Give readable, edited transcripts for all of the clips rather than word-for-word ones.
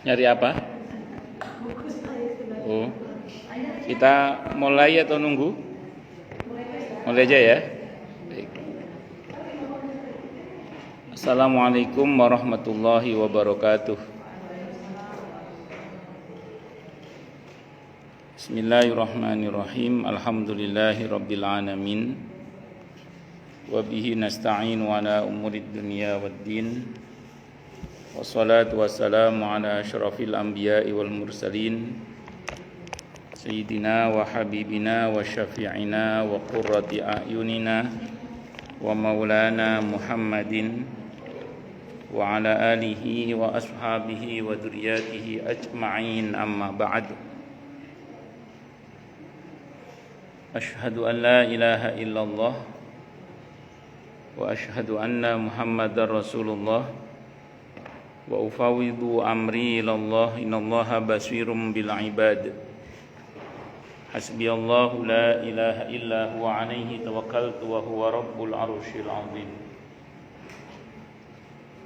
Nyari apa? Oh, kita mulai atau nunggu? Mulai aja ya. Baik. Assalamualaikum warahmatullahi wabarakatuh. Bismillahirrahmanirrahim. Alhamdulillahi rabbil alamin. Wa bihi nasta'inu ala umurid dunya waddin. Wassalatu wassalamu ala asyrafil anbiya'i wal mursalin Sayyidina wa habibina wa syafi'ina wa qurrati a'yunina wa maulana Muhammadin wa ala alihi wa ashabihi wa dzurriyyatihi ajma'in, amma ba'd. Asyhadu an la ilaha illallah wa asyhadu anna Muhammadar Rasulullah wa ufawwidu amri ilallah innallaha basirum bil ibad. Hasbiyallahu la ilaha illa huwa alaihi tawakkaltu wa huwa rabbul arsyil azim.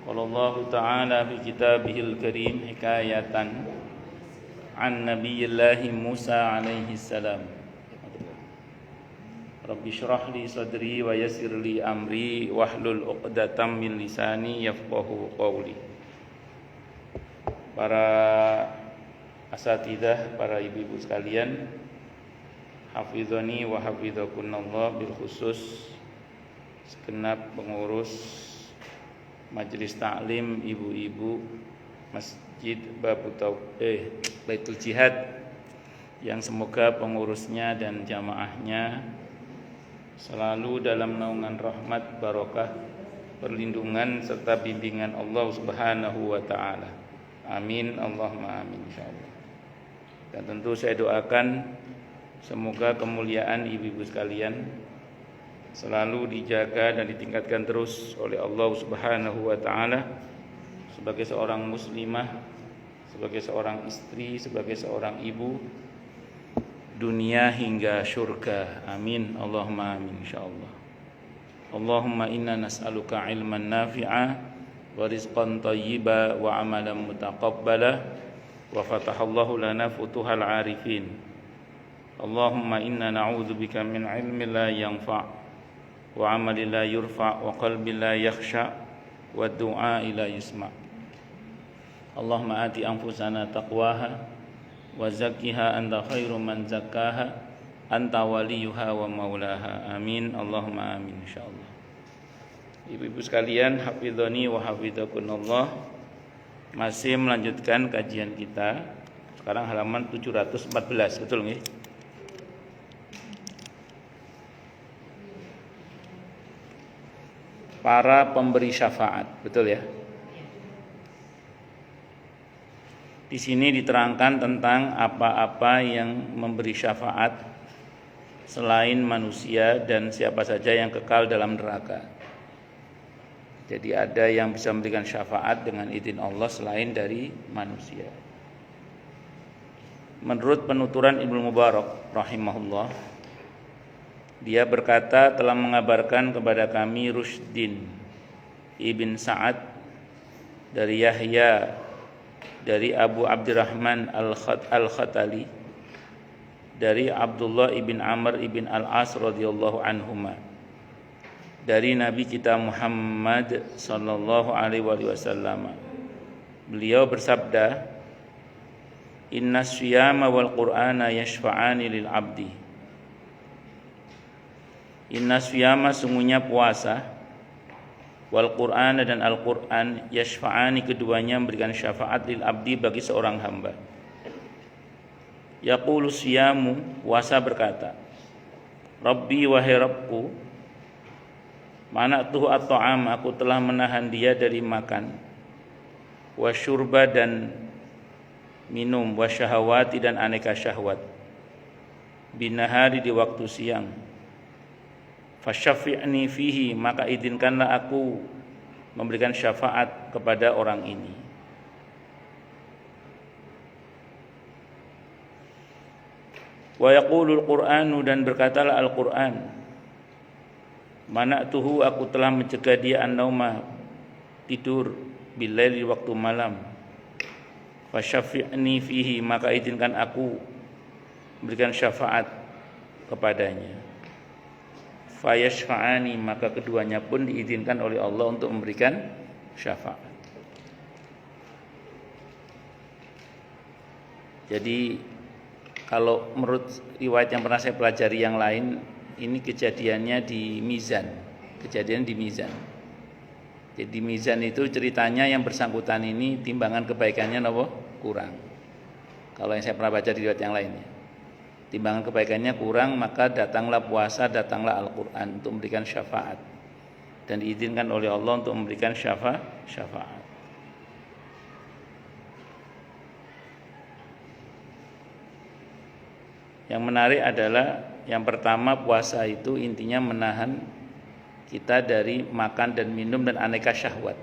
Qala Allah ta'ala fi kitabihil karim hikayatan an nabiyillahi Musa alaihi salam. Rabbi syrah li sadri wa yassir li amri wahlul 'uqdatam min lisani yafqahu qawli. Para asatidzah, para ibu-ibu sekalian, hafizani wa hafizakunallah, bil khusus segenap pengurus majelis taklim ibu-ibu Masjid Baitul Jihad, yang semoga pengurusnya dan jamaahnya selalu dalam naungan rahmat, barokah, perlindungan serta bimbingan Allah Subhanahu wa taala. Amin, Allahumma amin, insyaallah. Dan tentu saya doakan semoga kemuliaan ibu-ibu sekalian selalu dijaga dan ditingkatkan terus oleh Allah Subhanahu wa taala sebagai seorang muslimah, sebagai seorang istri, sebagai seorang ibu, dunia hingga syurga. Amin, Allahumma amin, insyaallah. Allahumma inna nas'aluka ilman nafi'a wa rizqan thayyiba wa amalan mutaqabbala wa fatahallahu lana futuhal arifin. Allahumma inna na'udzubika min ilmin la yanfa' wa amalin la yurfa' wa qalbin la yakhsha' wa du'a la yusma'. Allahumma ati anfusana taqwaha wa zakkiha anta khairu man zakkaha anta waliyuha wa maulaha. Amin, Allahumma amin, insyaallah. Ibu-ibu sekalian, hafizani wa hafizakunallah, masih melanjutkan kajian kita. Sekarang halaman 714, betul nggih? Para pemberi syafaat, betul ya? Di sini diterangkan tentang apa-apa yang memberi syafaat selain manusia dan siapa saja yang kekal dalam neraka. Jadi ada yang bisa memberikan syafaat dengan izin Allah selain dari manusia. Menurut penuturan Ibnu Mubarak rahimahullah, dia berkata telah mengabarkan kepada kami Rushdin ibn Sa'ad dari Yahya dari Abu Abdurrahman al-Khatali dari Abdullah ibn Amr ibn al-As radhiyallahu anhuma dari Nabi kita Muhammad sallallahu alaihi wasallam. Beliau bersabda, "Inna syiyama wal Qur'ana yashfa'ani lil 'abdi." Inna syiyama, sungguhnya puasa, wal Qur'ana dan Al-Qur'an, yashfa'ani, keduanya memberikan syafaat lil 'abdi, bagi seorang hamba. Yaqulu siyamu, puasa berkata, Rabbi, wahai Rabbku, mana'tuhu at-ta'am, aku telah menahan dia dari makan, wa syurba, dan minum, wa syahawati, dan aneka syahwat, binahari, di waktu siang, fasyafi'ni fihi, maka izinkanlah aku memberikan syafaat kepada orang ini. Wa yaqulul Qur'anu, dan berkatalah Al-Qur'an, mana'tuhu, aku telah mencegah dia an-nauma, tidur, bilail, di waktu malam, Fasyafi'ni fihi, maka izinkan aku berikan syafaat kepadanya. Fayashfa'ani, maka keduanya pun diizinkan oleh Allah untuk memberikan syafaat. Jadi kalau menurut riwayat yang pernah saya pelajari yang lain, ini kejadiannya di Mizan. Kejadian di Mizan. Jadi di Mizan itu ceritanya yang bersangkutan ini timbangan kebaikannya kurang. Kalau yang saya pernah baca di riwayat yang lainnya, timbangan kebaikannya kurang, maka datanglah puasa, datanglah Al-Quran untuk memberikan syafaat, dan diizinkan oleh Allah untuk memberikan syafaat. Yang menarik adalah yang pertama, puasa itu intinya menahan kita dari makan dan minum dan aneka syahwat.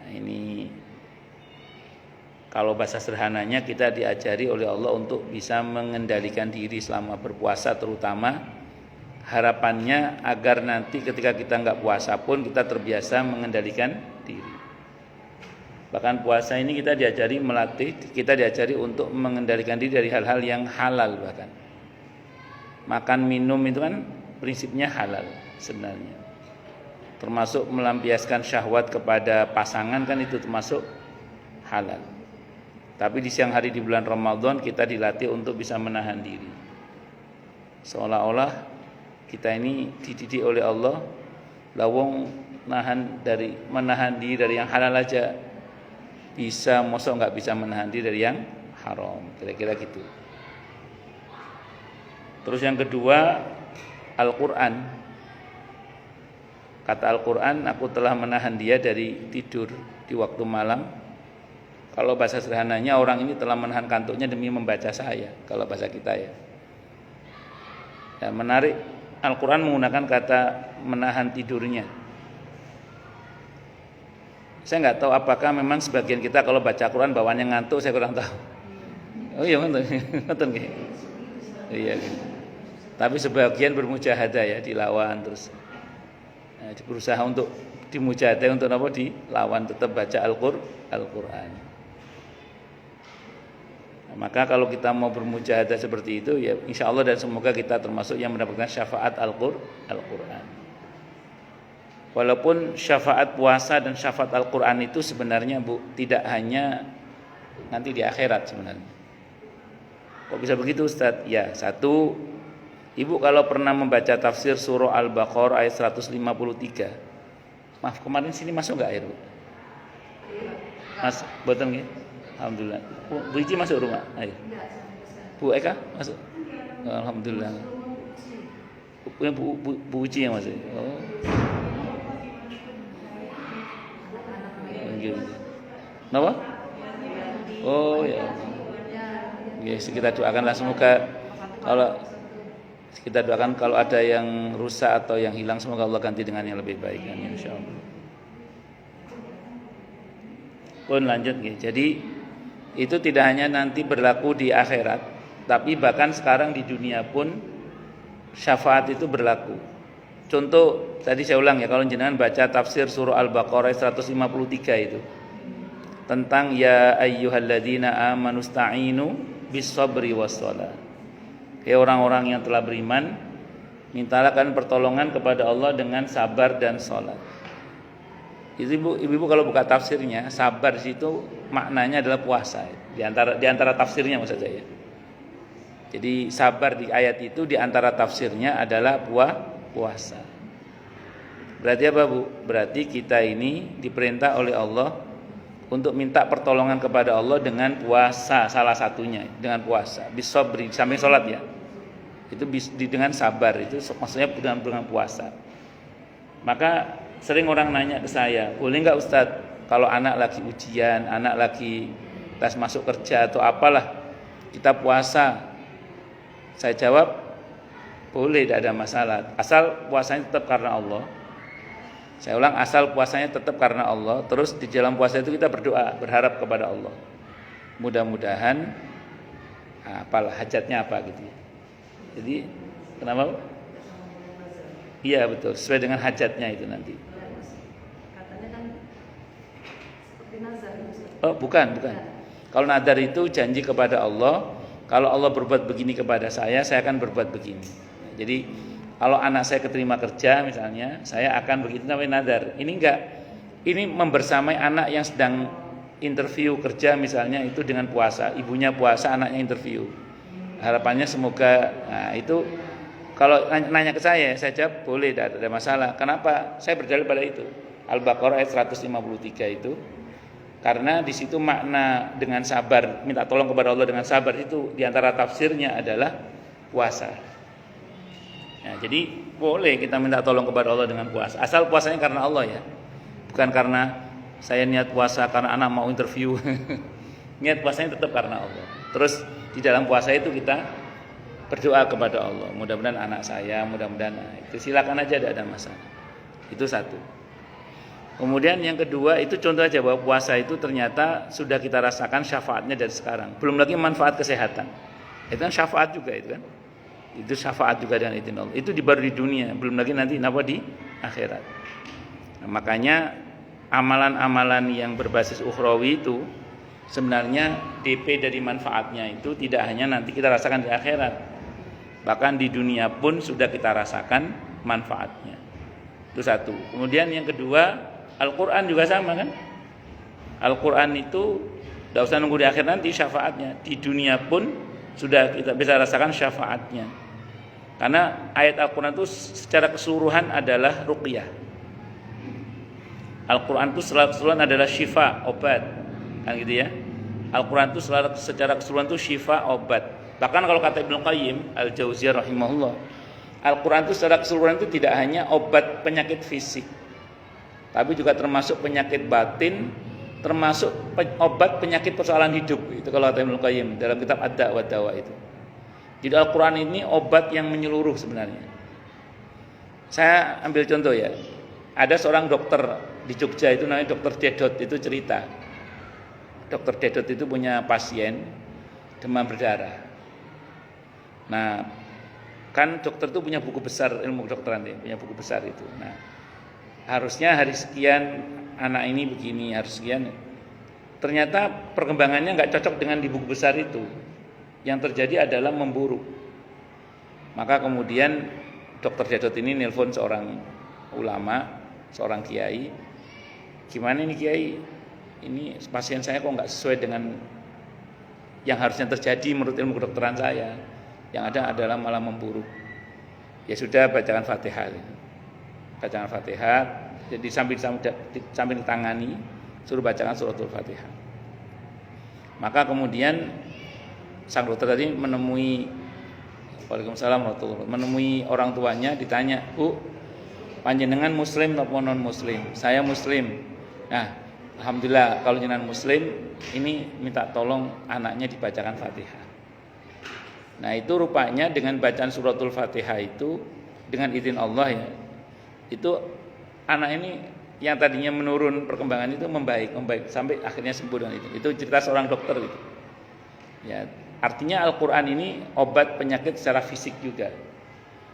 Nah, ini kalau bahasa sederhananya kita diajari oleh Allah untuk bisa mengendalikan diri selama berpuasa, terutama harapannya agar nanti ketika kita nggak puasa pun kita terbiasa mengendalikan diri. Bahkan puasa ini kita diajari kita diajari untuk mengendalikan diri dari hal-hal yang halal. Bahkan makan minum itu kan prinsipnya halal sebenarnya, termasuk melampiaskan syahwat kepada pasangan kan itu termasuk halal. Tapi di siang hari di bulan Ramadan kita dilatih untuk bisa menahan diri, seolah-olah kita ini dididik oleh Allah, lawong menahan diri dari yang halal aja bisa, mosok nggak bisa menahan diri dari yang haram, kira-kira gitu. Terus yang kedua, Al-Quran. Kata Al-Quran, aku telah menahan dia dari tidur di waktu malam. Kalau bahasa sederhananya, orang ini telah menahan kantuknya demi membaca saya, kalau bahasa kita ya. Dan menarik, Al-Quran menggunakan kata menahan tidurnya. Saya nggak tahu apakah memang sebagian kita kalau baca Quran bawaannya ngantuk, saya kurang tahu. Oh iya nonton gitu. Iya. Tapi sebagian bermujahadah ya, dilawan terus. Berusaha untuk dimujahadah untuk apa? Dilawan, tetap baca Al-Quran. Nah, maka kalau kita mau bermujahadah seperti itu ya insya Allah, dan semoga kita termasuk yang mendapatkan syafaat Al-Quran. Walaupun syafaat puasa dan syafaat Al-Quran itu sebenarnya tidak hanya nanti di akhirat sebenarnya. Kok bisa begitu Ustaz? Ya, satu, Ibu kalau pernah membaca tafsir surah Al-Baqarah ayat 153. Maaf, kemarin sini masuk enggak air, Bu? Mas, betul nggih? Alhamdulillah. Bu Ici masuk rumah? Ayo. Bu Eka masuk? Alhamdulillah. Bu Ici yang masuk. Oh. Kenapa? Oh ya. Yes, kita doakanlah semoga kalau ada yang rusak atau yang hilang, semoga Allah ganti dengan yang lebih baik, insyaallah. Pun lanjut nih. Jadi itu tidak hanya nanti berlaku di akhirat, tapi bahkan sekarang di dunia pun syafaat itu berlaku. Contoh tadi saya ulang ya, kalau jenengan baca tafsir surah Al-Baqarah 153 itu tentang ya ayyuhalladzina amanu sta'inu bis-sabri was-shalah. Hai orang-orang yang telah beriman, mintalah kalian pertolongan kepada Allah dengan sabar dan salat. Ibu-ibu kalau buka tafsirnya, sabar di situ maknanya adalah puasa. Di antara tafsirnya maksud saya. Jadi sabar di ayat itu di antara tafsirnya adalah puasa. Berarti apa, Bu? Berarti kita ini diperintah oleh Allah untuk minta pertolongan kepada Allah dengan puasa, salah satunya dengan puasa. Bisabri, samping sholat ya. Itu dengan sabar, itu maksudnya dengan puasa. Maka sering orang nanya ke saya, boleh nggak Ustadz kalau anak lagi ujian, anak lagi tes masuk kerja atau apalah, kita puasa? Saya jawab, boleh, tidak ada masalah, asal puasanya tetap karena Allah. Saya ulang, asal puasanya tetap karena Allah. Terus di dalam puasa itu kita berdoa, berharap kepada Allah. Mudah-mudahan apalah hajatnya apa gitu ya. Jadi kenapa? Iya betul, sesuai dengan hajatnya itu nanti. Katanya kan seperti nazar. Oh bukan. Kalau nadar itu janji kepada Allah, kalau Allah berbuat begini kepada saya akan berbuat begini. Jadi kalau anak saya keterima kerja misalnya, saya akan begitu, namanya nadar. Ini enggak, ini membersamai anak yang sedang interview kerja misalnya itu dengan puasa, ibunya puasa, anaknya interview. Harapannya semoga, nah itu kalau nanya ke saya jawab boleh, tidak ada masalah. Kenapa? Saya berdalil pada itu. Al-Baqarah ayat 153 itu. Karena di situ makna dengan sabar, minta tolong kepada Allah dengan sabar itu diantara tafsirnya adalah puasa. Ya, jadi boleh kita minta tolong kepada Allah dengan puasa. Asal puasanya karena Allah ya, bukan karena saya niat puasa karena anak mau interview. Niat puasanya tetap karena Allah. Terus di dalam puasa itu kita berdoa kepada Allah. Mudah-mudahan anak saya, mudah-mudahan itu silakan aja, tidak ada masalah. Itu satu. Kemudian yang kedua itu contoh aja bahwa puasa itu ternyata sudah kita rasakan syafaatnya dari sekarang. Belum lagi manfaat kesehatan. Itu kan syafaat juga itu kan. Itu syafaat juga dengan izin Allah. Itu baru di dunia, belum lagi nanti di akhirat. Nah, makanya amalan-amalan yang berbasis ukhrawi itu sebenarnya DP dari manfaatnya itu tidak hanya nanti kita rasakan di akhirat. Bahkan di dunia pun sudah kita rasakan manfaatnya. Itu satu. Kemudian yang kedua, Al-Quran juga sama kan. Al-Quran itu tidak usah nunggu di akhir nanti syafaatnya. Di dunia pun sudah kita bisa rasakan syafaatnya. Karena ayat Al-Quran itu secara keseluruhan adalah ruqyah. Al-Quran itu secara keseluruhan adalah syifa, obat. Kan gitu ya. Al-Quran itu secara keseluruhan itu syifa, obat. Bahkan kalau kata Ibnu Qayyim Al-Jauziyah rahimahullah, Al-Quran itu secara keseluruhan itu tidak hanya obat penyakit fisik, tapi juga termasuk penyakit batin, termasuk obat penyakit persoalan hidup. Itu kalau kata Ibnu Qayyim dalam kitab Ad-Da' wa Dawa itu. Jadi Al-Quran ini obat yang menyeluruh sebenarnya. Saya ambil contoh ya. Ada seorang dokter di Jogja itu namanya Dokter Dedot, itu cerita. Dokter Dedot itu punya pasien demam berdarah. Nah, kan dokter itu punya buku besar ilmu kedokteran ya, punya buku besar itu. Nah, harusnya hari sekian anak ini begini, harus sekian. Ternyata perkembangannya nggak cocok dengan di buku besar itu. Yang terjadi adalah memburuk. Maka kemudian Dokter Dedot ini nelpon seorang ulama, seorang kiai. Gimana ini kiai? Ini pasien saya kok nggak sesuai dengan yang harusnya terjadi menurut ilmu kedokteran saya. Yang ada adalah malah memburuk. Ya sudah, bacakan Fatihah. Bacakan Fatihah. Jadi sambil ditangani, suruh bacakan suratul Fatihah. Maka kemudian sang dokter tadi menemui, Waalaikumsalam warahmatullahi wabarakatuh, menemui orang tuanya, ditanya, "Bu, panjenengan muslim atau non muslim?" "Saya muslim." "Nah, alhamdulillah kalau jenengan muslim, ini minta tolong anaknya dibacakan Fatihah." Nah, itu rupanya dengan bacaan suratul Fatihah itu dengan izin Allah ya, itu anak ini yang tadinya menurun perkembangan itu membaik sampai akhirnya sembuh dengan itu. Itu cerita seorang dokter itu. Ya, artinya Al-Qur'an ini obat penyakit secara fisik juga.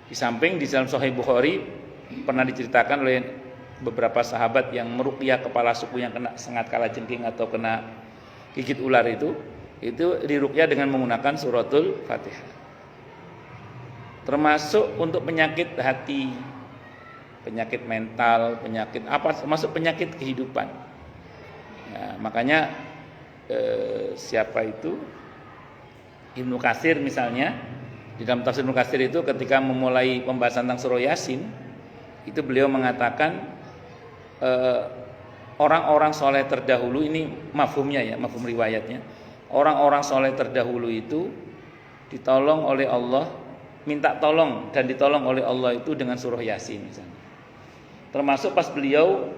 Di samping di dalam Sahih Bukhari pernah diceritakan oleh beberapa sahabat yang meruqyah kepala suku yang kena sengat kalajengking atau kena gigit ular itu diruqyah dengan menggunakan suratul Fatihah. Termasuk untuk penyakit hati, penyakit mental, penyakit apa, termasuk penyakit kehidupan. Ya, makanya siapa itu? Ibnu Katsir misalnya, di dalam tafsir Ibnu Katsir itu ketika memulai pembahasan tentang surah Yasin, itu beliau mengatakan orang-orang soleh terdahulu, ini mafhumnya ya, mafhum riwayatnya. Orang-orang soleh terdahulu itu ditolong oleh Allah, minta tolong dan ditolong oleh Allah itu dengan surah Yasin misalnya. Termasuk pas beliau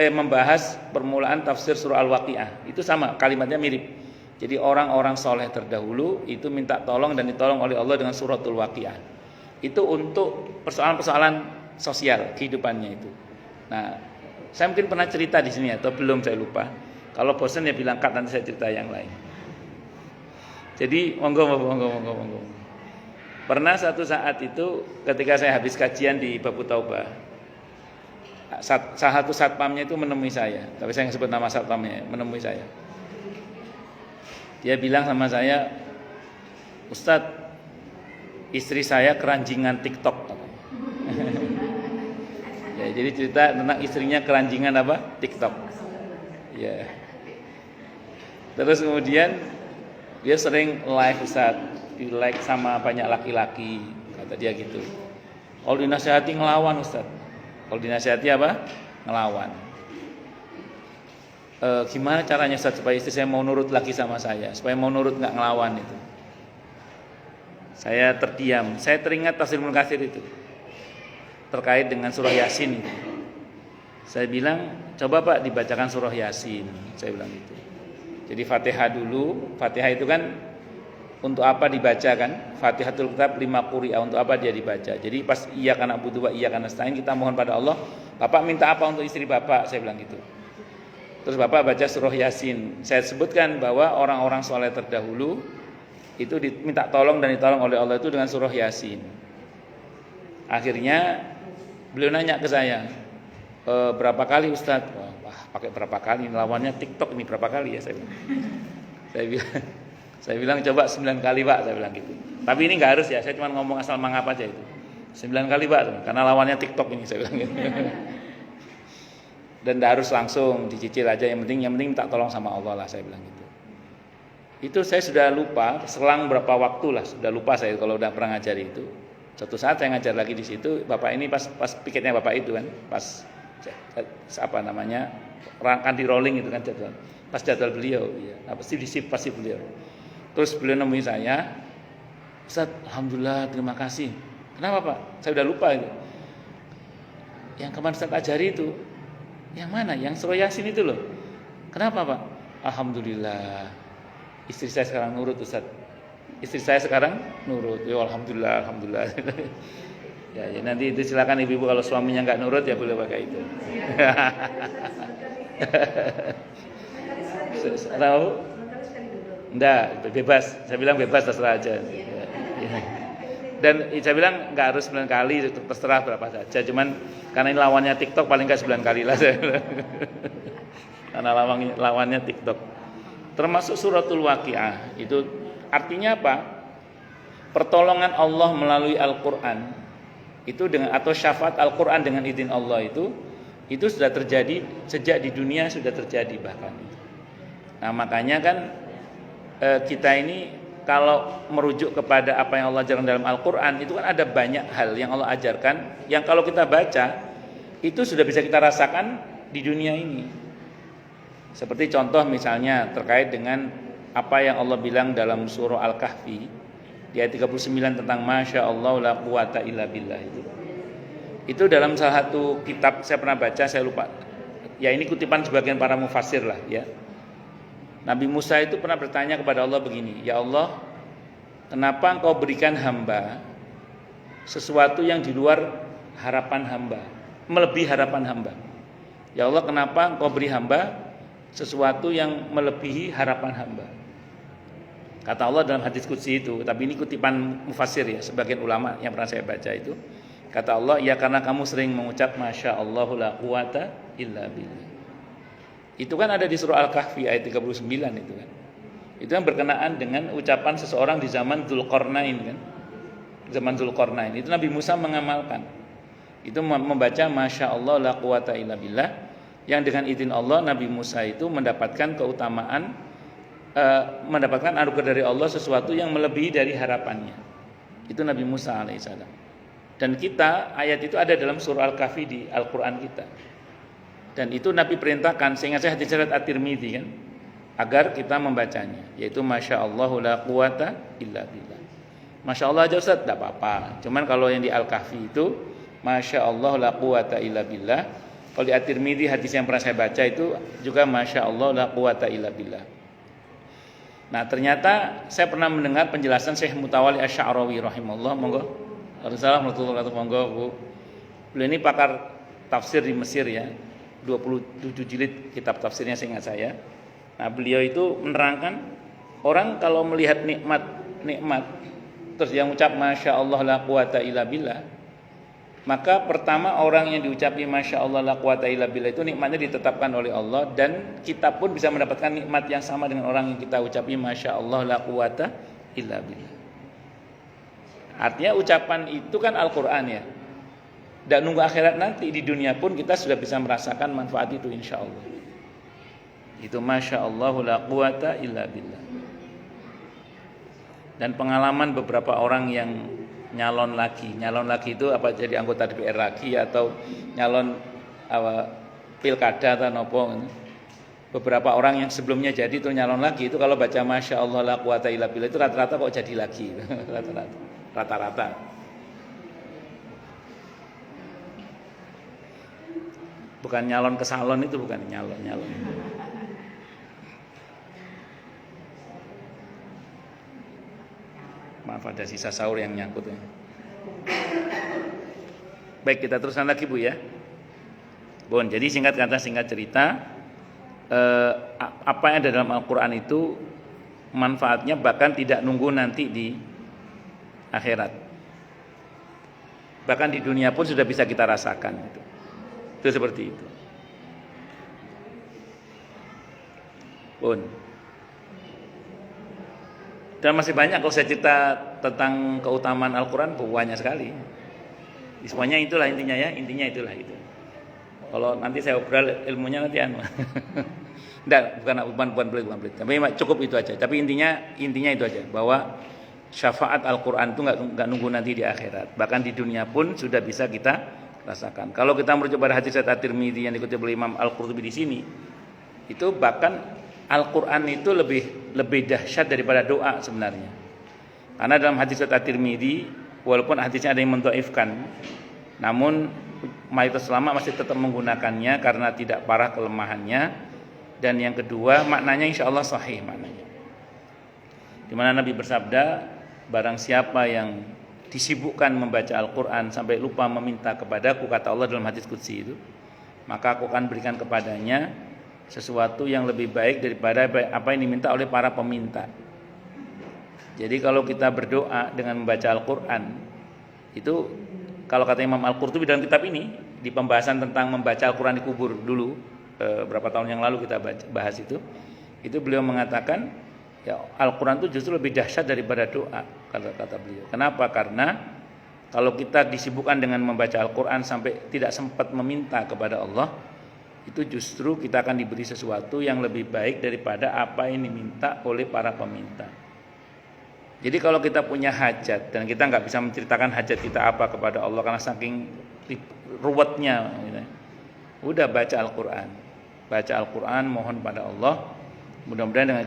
membahas permulaan tafsir surah Al-Waqiah, itu sama, kalimatnya mirip. Jadi orang-orang soleh terdahulu itu minta tolong dan ditolong oleh Allah dengan suratul Waqiah. Itu untuk persoalan-persoalan sosial kehidupannya itu. Nah, saya mungkin pernah cerita di sini atau belum, saya lupa. Kalau bosan ya bilang cut, nanti saya cerita yang lain. Jadi monggo. Pernah satu saat itu ketika saya habis kajian di Babu Taubah, salah satu satpamnya itu menemui saya, tapi saya nggak sebut nama satpamnya, menemui saya. Dia bilang sama saya, Ustadz, istri saya keranjingan TikTok. Ya, jadi cerita tentang istrinya keranjingan apa? TikTok. Ya. Terus kemudian dia sering live Ustaz, di like sama banyak laki-laki, kata dia gitu. Kalau dinasihati ngelawan Ustaz. Kalau dinasihati apa? Ngelawan. Gimana caranya Ustaz supaya istri saya mau nurut lagi sama saya, supaya mau nurut nggak ngelawan itu? Saya terdiam. Saya teringat tafsir Ibnu Katsir itu terkait dengan surah Yasin itu. Saya bilang, coba Pak dibacakan surah Yasin. Saya bilang gitu. Jadi Fatihah dulu. Fatihah itu kan untuk apa dibaca kan? Fatihatul Kitab 5 quri'ah, untuk apa dia dibaca? Jadi pas iyyaka na'budu wa iyyaka nasta'in, kita mohon pada Allah. Bapak minta apa untuk istri Bapak? Saya bilang gitu. Terus Bapak baca surah Yasin. Saya sebutkan bahwa orang-orang soleh terdahulu itu diminta tolong dan ditolong oleh Allah itu dengan surah Yasin. Akhirnya beliau nanya ke saya, berapa kali Ustadz? Wah, pakai berapa kali? Lawannya TikTok ini berapa kali ya? Saya bilang coba 9 kali Pak, saya bilang gitu. Tapi ini nggak harus ya, saya cuma ngomong asal mangap aja itu. 9 kali Pak, karena lawannya TikTok ini, saya bilang gitu. Dan tidak harus langsung dicicil aja, yang penting minta tolong sama Allah lah, saya bilang gitu. Itu saya sudah lupa, selang berapa waktu lah, sudah lupa saya kalau udah pernah ngajar itu. Suatu saat saya ngajar lagi di situ, Bapak ini pas piketnya Bapak itu kan, pas apa namanya, kan di rolling itu kan jadwal. Pas jadwal beliau, ya, pasti di shift pasti beliau. Terus beliau nemui saya, Ustaz, alhamdulillah, terima kasih. Kenapa Pak? Saya udah lupa itu. Yang kemarin Ustaz ajari itu, yang mana? Yang surah Yasin itu loh. Kenapa Pak? Alhamdulillah, istri saya sekarang nurut Ustaz. Istri saya sekarang nurut. Ya alhamdulillah, alhamdulillah. Ya, nanti itu silakan ibu-ibu kalau suaminya nggak nurut ya boleh pakai itu. Tahu? Enggak, bebas. Saya bilang bebas, terserah aja. Dan saya bilang nggak harus 9 kali, terserah berapa saja. Cuman karena ini lawannya TikTok paling nggak 9 kali lah saya bilang. Karena lawannya TikTok. Termasuk suratul Waqiah itu artinya apa? Pertolongan Allah melalui Al-Quran itu dengan, atau syafaat Al-Quran dengan izin Allah itu sudah terjadi sejak di dunia, sudah terjadi bahkan. Nah makanya kan kita ini kalau merujuk kepada apa yang Allah ajarkan dalam Al-Quran, itu kan ada banyak hal yang Allah ajarkan yang kalau kita baca itu sudah bisa kita rasakan di dunia ini. Seperti contoh misalnya terkait dengan apa yang Allah bilang dalam surah Al-Kahfi di ayat 39 tentang Masya Allah la quwata illa billah itu dalam salah satu kitab saya pernah baca, saya lupa ya, ini kutipan sebagian para mufassir lah ya. Nabi Musa itu pernah bertanya kepada Allah begini, ya Allah, kenapa engkau berikan hamba sesuatu yang di luar harapan hamba, melebihi harapan hamba? Ya Allah, kenapa engkau beri hamba sesuatu yang melebihi harapan hamba? Kata Allah dalam hadis qudsi itu, tapi ini kutipan mufassir ya, sebagian ulama yang pernah saya baca itu. Kata Allah, ya karena kamu sering mengucap Masya Allah la quwata illa billah. Itu kan ada di surah Al-Kahfi ayat 39 itu kan. Itu kan berkenaan dengan ucapan seseorang di zaman Dzulqarnain kan. Zaman Dzulqarnain itu Nabi Musa mengamalkan. Itu membaca Masya Allah la quwata illa billah, yang dengan izin Allah Nabi Musa itu mendapatkan keutamaan, mendapatkan anugerah dari Allah sesuatu yang melebihi dari harapannya. Itu Nabi Musa alaihissalam. Dan kita ayat itu ada dalam surah Al-Kahfi di Al-Quran kita. Dan itu Nabi perintahkan, sehingga saya hadis riwayat At-Tirmidzi kan, agar kita membacanya, yaitu Masya Allah la quwata illa billah. Masya Allah aja Ustaz, tidak apa-apa. Cuman kalau yang di Al-Kahfi itu Masya Allah la quwata illa billah. Kalau di At-Tirmidzi hadis yang pernah saya baca itu juga Masya Allah la quwata illa billah. Nah ternyata saya pernah mendengar penjelasan Syekh Mutawalli Asy-Sya'rawi rahimahullah, monggo. Assalamualaikum warahmatullahi wabarakatuh, monggo Bu. Beliau ini pakar tafsir di Mesir ya, 27 jilid kitab tafsirnya seingat saya. Nah beliau itu menerangkan, orang kalau melihat nikmat terus yang ucap Masya Allah la quwata illa billah, Maka pertama orang yang diucapi Masya Allah la quwata illa billah itu nikmatnya ditetapkan oleh Allah, dan kita pun bisa mendapatkan nikmat yang sama dengan orang yang kita ucapi Masya Allah la quwata illa billah. Artinya ucapan itu kan Al-Quran ya. Dan nunggu akhirat nanti, di dunia pun kita sudah bisa merasakan manfaat itu insya Allah. Itu Masya Allah la quwata illa billah. Dan pengalaman beberapa orang yang nyalon lagi itu apa, jadi anggota DPR lagi atau nyalon pilkada atau nopo. Beberapa orang yang sebelumnya jadi itu nyalon lagi, itu kalau baca Masya Allah la quwata illa billah itu rata-rata kok jadi lagi. Rata-rata. Bukan nyalon ke salon, itu bukan nyalon. Maaf ada sisa sahur yang nyangkut ya. Baik, kita teruskan lagi Bu ya. Bon, jadi singkat kata singkat cerita, apa yang ada dalam Al-Quran itu manfaatnya bahkan tidak nunggu nanti di akhirat. Bahkan di dunia pun sudah bisa kita rasakan. Itu seperti itu. Bon. Dan masih banyak kalau saya cerita tentang keutamaan Al-Quran, banyak sekali. Semuanya itulah intinya ya, itulah itu. Kalau nanti saya obrol ilmunya nanti bukan pelit. Tapi cukup itu aja. Tapi intinya itu aja, bahwa syafaat Al-Quran itu nggak nunggu nanti di akhirat. Bahkan di dunia pun sudah bisa kita rasakan. Kalau kita merujuk pada hadis At-Tirmidzi yang dikutip oleh Imam Al-Qurtubi di sini, itu bahkan Al-Quran itu lebih dahsyat daripada doa sebenarnya. Karena dalam hadis At-Tirmidzi, walaupun hadisnya ada yang mendhaifkan, namun mayoritas ulama masih tetap menggunakannya karena tidak parah kelemahannya, dan yang kedua maknanya insya Allah sahih maknanya. Di mana Nabi bersabda, barang siapa yang disibukkan membaca Al-Quran sampai lupa meminta kepadaku, kata Allah dalam hadis qudsi itu, maka aku akan berikan kepadanya sesuatu yang lebih baik daripada apa yang diminta oleh para peminta. Jadi kalau kita berdoa dengan membaca Al-Quran, itu kalau kata Imam Al-Qurtubi dalam kitab ini, di pembahasan tentang membaca Al-Quran di kubur dulu, berapa tahun yang lalu kita bahas itu beliau mengatakan ya, Al-Quran itu justru lebih dahsyat daripada doa, kata beliau. Kenapa? Karena kalau kita disibukkan dengan membaca Al-Quran sampai tidak sempat meminta kepada Allah, itu justru kita akan diberi sesuatu yang lebih baik daripada apa yang diminta oleh para peminta. Jadi kalau kita punya hajat dan kita nggak bisa menceritakan hajat kita apa kepada Allah karena saking ruwetnya, udah baca Al-Quran, mohon pada Allah. Mudah-mudahan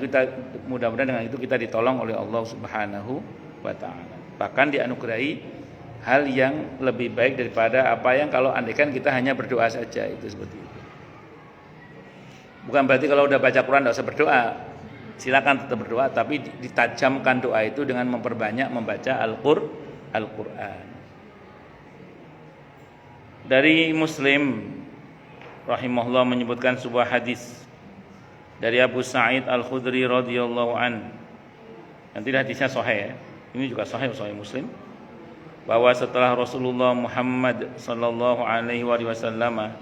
dengan itu kita ditolong oleh Allah Subhanahu wa taala. Bahkan dianugerahi hal yang lebih baik daripada apa yang kalau andaikan kita hanya berdoa saja, itu seperti itu. Bukan berarti kalau udah baca Quran tidak usah berdoa. Silakan tetap berdoa, tapi ditajamkan doa itu dengan memperbanyak membaca Al-Quran. Dari Muslim rahimahullah menyebutkan sebuah hadis dari Abu Sa'id Al-Khudri radhiyallahu an. Nanti hadisnya sahih ya. Ini juga sahih Muslim. Bahwa setelah Rasulullah Muhammad sallallahu alaihi wasallam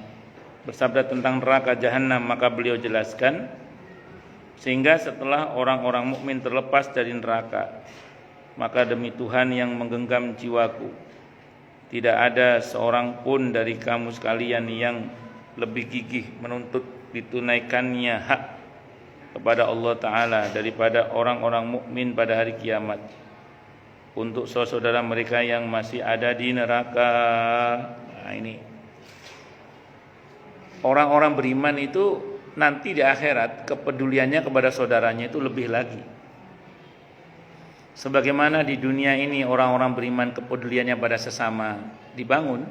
bersabda tentang neraka jahanam, maka beliau jelaskan, sehingga setelah orang-orang mukmin terlepas dari neraka, maka demi Tuhan yang menggenggam jiwaku, tidak ada seorang pun dari kamu sekalian yang lebih gigih menuntut ditunaikannya hak kepada Allah Ta'ala daripada orang-orang mukmin pada hari kiamat untuk saudara mereka yang masih ada di neraka. Nah, ini orang-orang beriman itu nanti di akhirat kepeduliannya kepada saudaranya itu lebih lagi. Sebagaimana di dunia ini orang-orang beriman kepeduliannya pada sesama dibangun,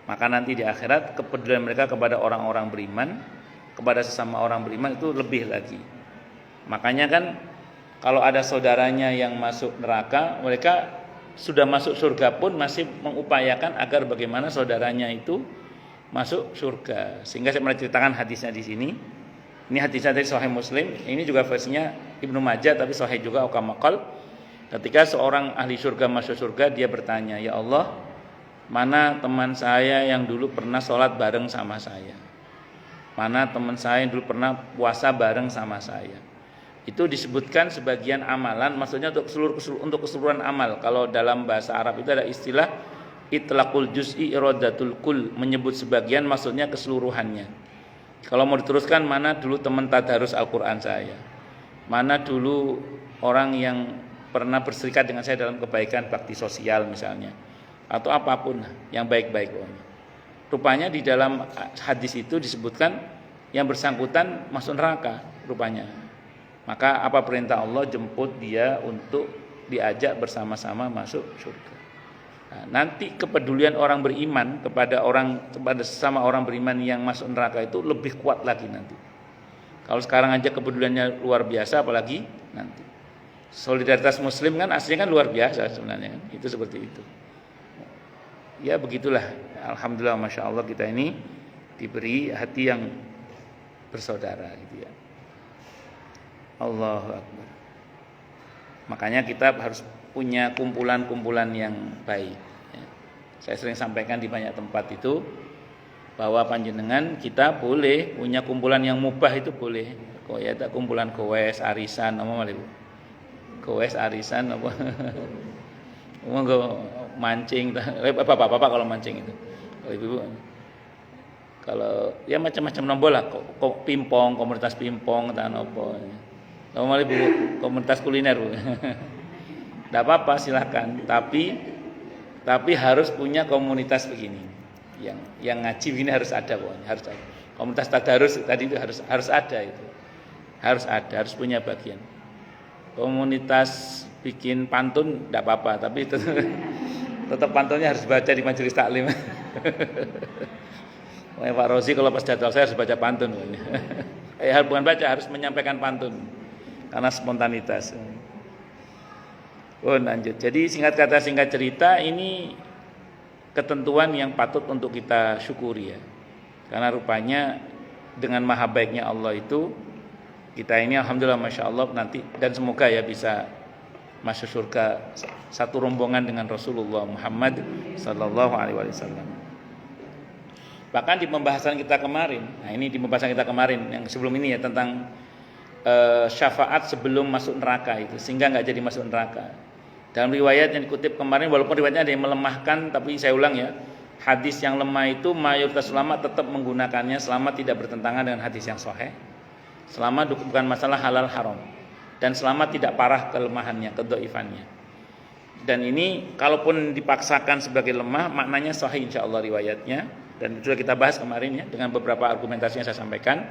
maka nanti di akhirat kepedulian mereka kepada orang-orang beriman, kepada sesama orang beriman itu lebih lagi. Makanya kan kalau ada saudaranya yang masuk neraka, mereka sudah masuk surga pun masih mengupayakan agar bagaimana saudaranya itu masuk surga. Sehingga saya menceritakan hadisnya di sini. Ini hadisnya dari Sahih Muslim. Ini juga versinya Ibnu Majah tapi sahih juga ukamakal. Ketika seorang ahli surga masuk surga, dia bertanya, "Ya Allah, Mana teman saya yang dulu pernah sholat bareng sama saya? Mana teman saya yang dulu pernah puasa bareng sama saya? Itu disebutkan sebagian amalan, maksudnya untuk keseluruhan amal. Kalau dalam bahasa Arab itu ada istilah itlaqul juz'i iradatul kul, menyebut sebagian maksudnya keseluruhannya. Kalau mau diteruskan, mana dulu teman tadarus Al-Qur'an saya? Mana dulu orang yang pernah berserikat dengan saya dalam kebaikan bakti sosial misalnya, atau apapun yang baik-baik pokoknya. Rupanya di dalam hadis itu disebutkan yang bersangkutan masuk neraka rupanya. Maka apa perintah Allah? Jemput dia untuk diajak bersama-sama masuk surga. Nah, nanti kepedulian orang beriman kepada sesama orang beriman yang masuk neraka itu lebih kuat lagi nanti. Kalau sekarang aja kepeduliannya luar biasa, apalagi nanti. Solidaritas Muslim kan aslinya kan luar biasa sebenarnya kan. Itu seperti itu. Ya begitulah. Alhamdulillah, masya Allah kita ini diberi hati yang bersaudara gitu ya. Allahu Akbar. Makanya kita harus punya kumpulan-kumpulan yang baik ya. Saya sering sampaikan di banyak tempat itu bahwa panjenengan kita boleh punya kumpulan yang mubah, itu boleh. Kok ya tak kumpulan goes, arisan, apa malah goes, arisan apa monggo mancing, bapak-bapak kalau mancing itu. Kalau ibu kalau ya macam-macam nombor lah, kok pimpong, komunitas pimpong tan apa. Kalau malah ibu komunitas kuliner Bu. Enggak apa-apa silakan, tapi harus punya komunitas begini. Yang ngaji begini harus ada pokoknya, harus ada. Komunitas tadarus tadi itu harus ada itu. Harus punya bagian. Komunitas bikin pantun enggak apa-apa, tapi tetap pantunnya harus baca di majelis taklim. Pak Rozi kalau pas jadwal saya harus baca pantun. Bukan baca, harus menyampaikan pantun karena spontanitas. Lanjut. Jadi singkat kata singkat cerita, ini ketentuan yang patut untuk kita syukuri ya. Karena rupanya dengan maha baiknya Allah itu, kita ini alhamdulillah masya Allah nanti, dan semoga ya bisa masuk surga satu rombongan dengan Rasulullah Muhammad sallallahu alaihi wasallam. Bahkan di pembahasan kita kemarin, yang sebelum ini ya, tentang syafaat sebelum masuk neraka itu, sehingga nggak jadi masuk neraka. Dalam riwayat yang dikutip kemarin, walaupun riwayatnya ada yang melemahkan, tapi saya ulang ya, hadis yang lemah itu mayoritas ulama tetap menggunakannya selama tidak bertentangan dengan hadis yang sahih, selama bukan masalah halal haram, dan selama tidak parah kelemahannya, kedhaifannya. Dan ini kalaupun dipaksakan sebagai lemah, maknanya sahih insyaallah riwayatnya, dan sudah kita bahas kemarin ya dengan beberapa argumentasi yang saya sampaikan.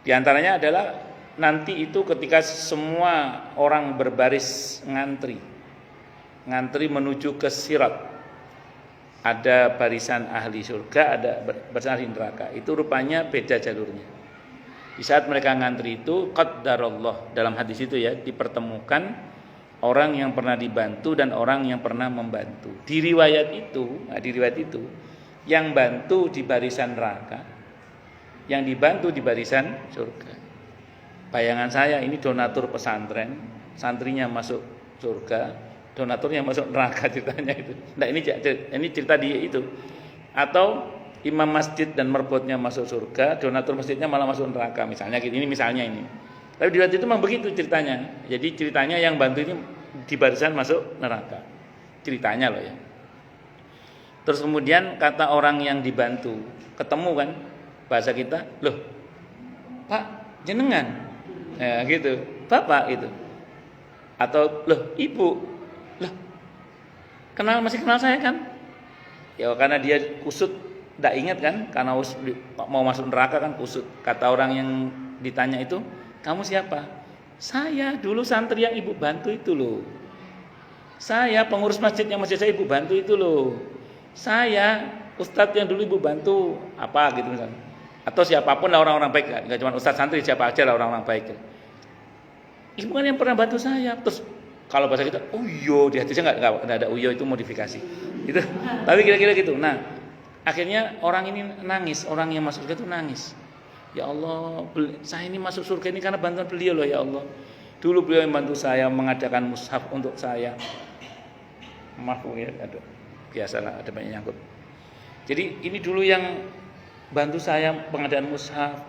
Di antaranya adalah nanti itu ketika semua orang berbaris ngantri menuju ke sirat, ada barisan ahli surga, ada barisan ahli neraka. Itu rupanya beda jalurnya. Di saat mereka ngantri itu qaddarallah, dalam hadis itu ya, dipertemukan orang yang pernah dibantu dan orang yang pernah membantu. Di riwayat itu yang bantu di barisan neraka, yang dibantu di barisan surga. Bayangan saya ini donatur pesantren, santrinya masuk surga, donaturnya masuk neraka ceritanya itu. Nah ini cerita dia itu. Atau imam masjid dan merbotnya masuk surga, donatur masjidnya malah masuk neraka misalnya gitu. Ini misalnya ini. Tapi di waktu itu memang begitu ceritanya. Jadi ceritanya yang bantu ini di barisan masuk neraka. Ceritanya loh ya. Terus kemudian kata orang yang dibantu, ketemu kan bahasa kita, loh Pak jenengan, ya gitu, Bapak gitu, atau loh Ibu, loh masih kenal saya kan? Ya karena dia kusut, tidak ingat kan, karena mau masuk neraka kan kusut. Kata orang yang ditanya itu, kamu siapa? Saya dulu santri yang Ibu bantu itu loh. Saya pengurus masjid yang masjid saya Ibu bantu itu loh. Saya ustadz yang dulu Ibu bantu apa gitu misalnya. Atau siapapun lah orang-orang baik, nggak cuma ustadz santri, siapa aja lah orang-orang baik. Ibu kan yang pernah bantu saya. Terus kalau bahasa kita, uyo, di hati saya nggak ada uyo, itu modifikasi. Gitu. Tapi kira-kira gitu. Nah, akhirnya orang ini nangis, orang yang masuk surga itu nangis. Ya Allah, saya ini masuk surga ini karena bantuan beliau loh ya Allah. Dulu beliau yang bantu saya mengadakan mushaf untuk saya. Maaf ya, aduh. biasalah ada banyak nyangkut. Jadi ini dulu yang bantu saya pengadaan mushaf,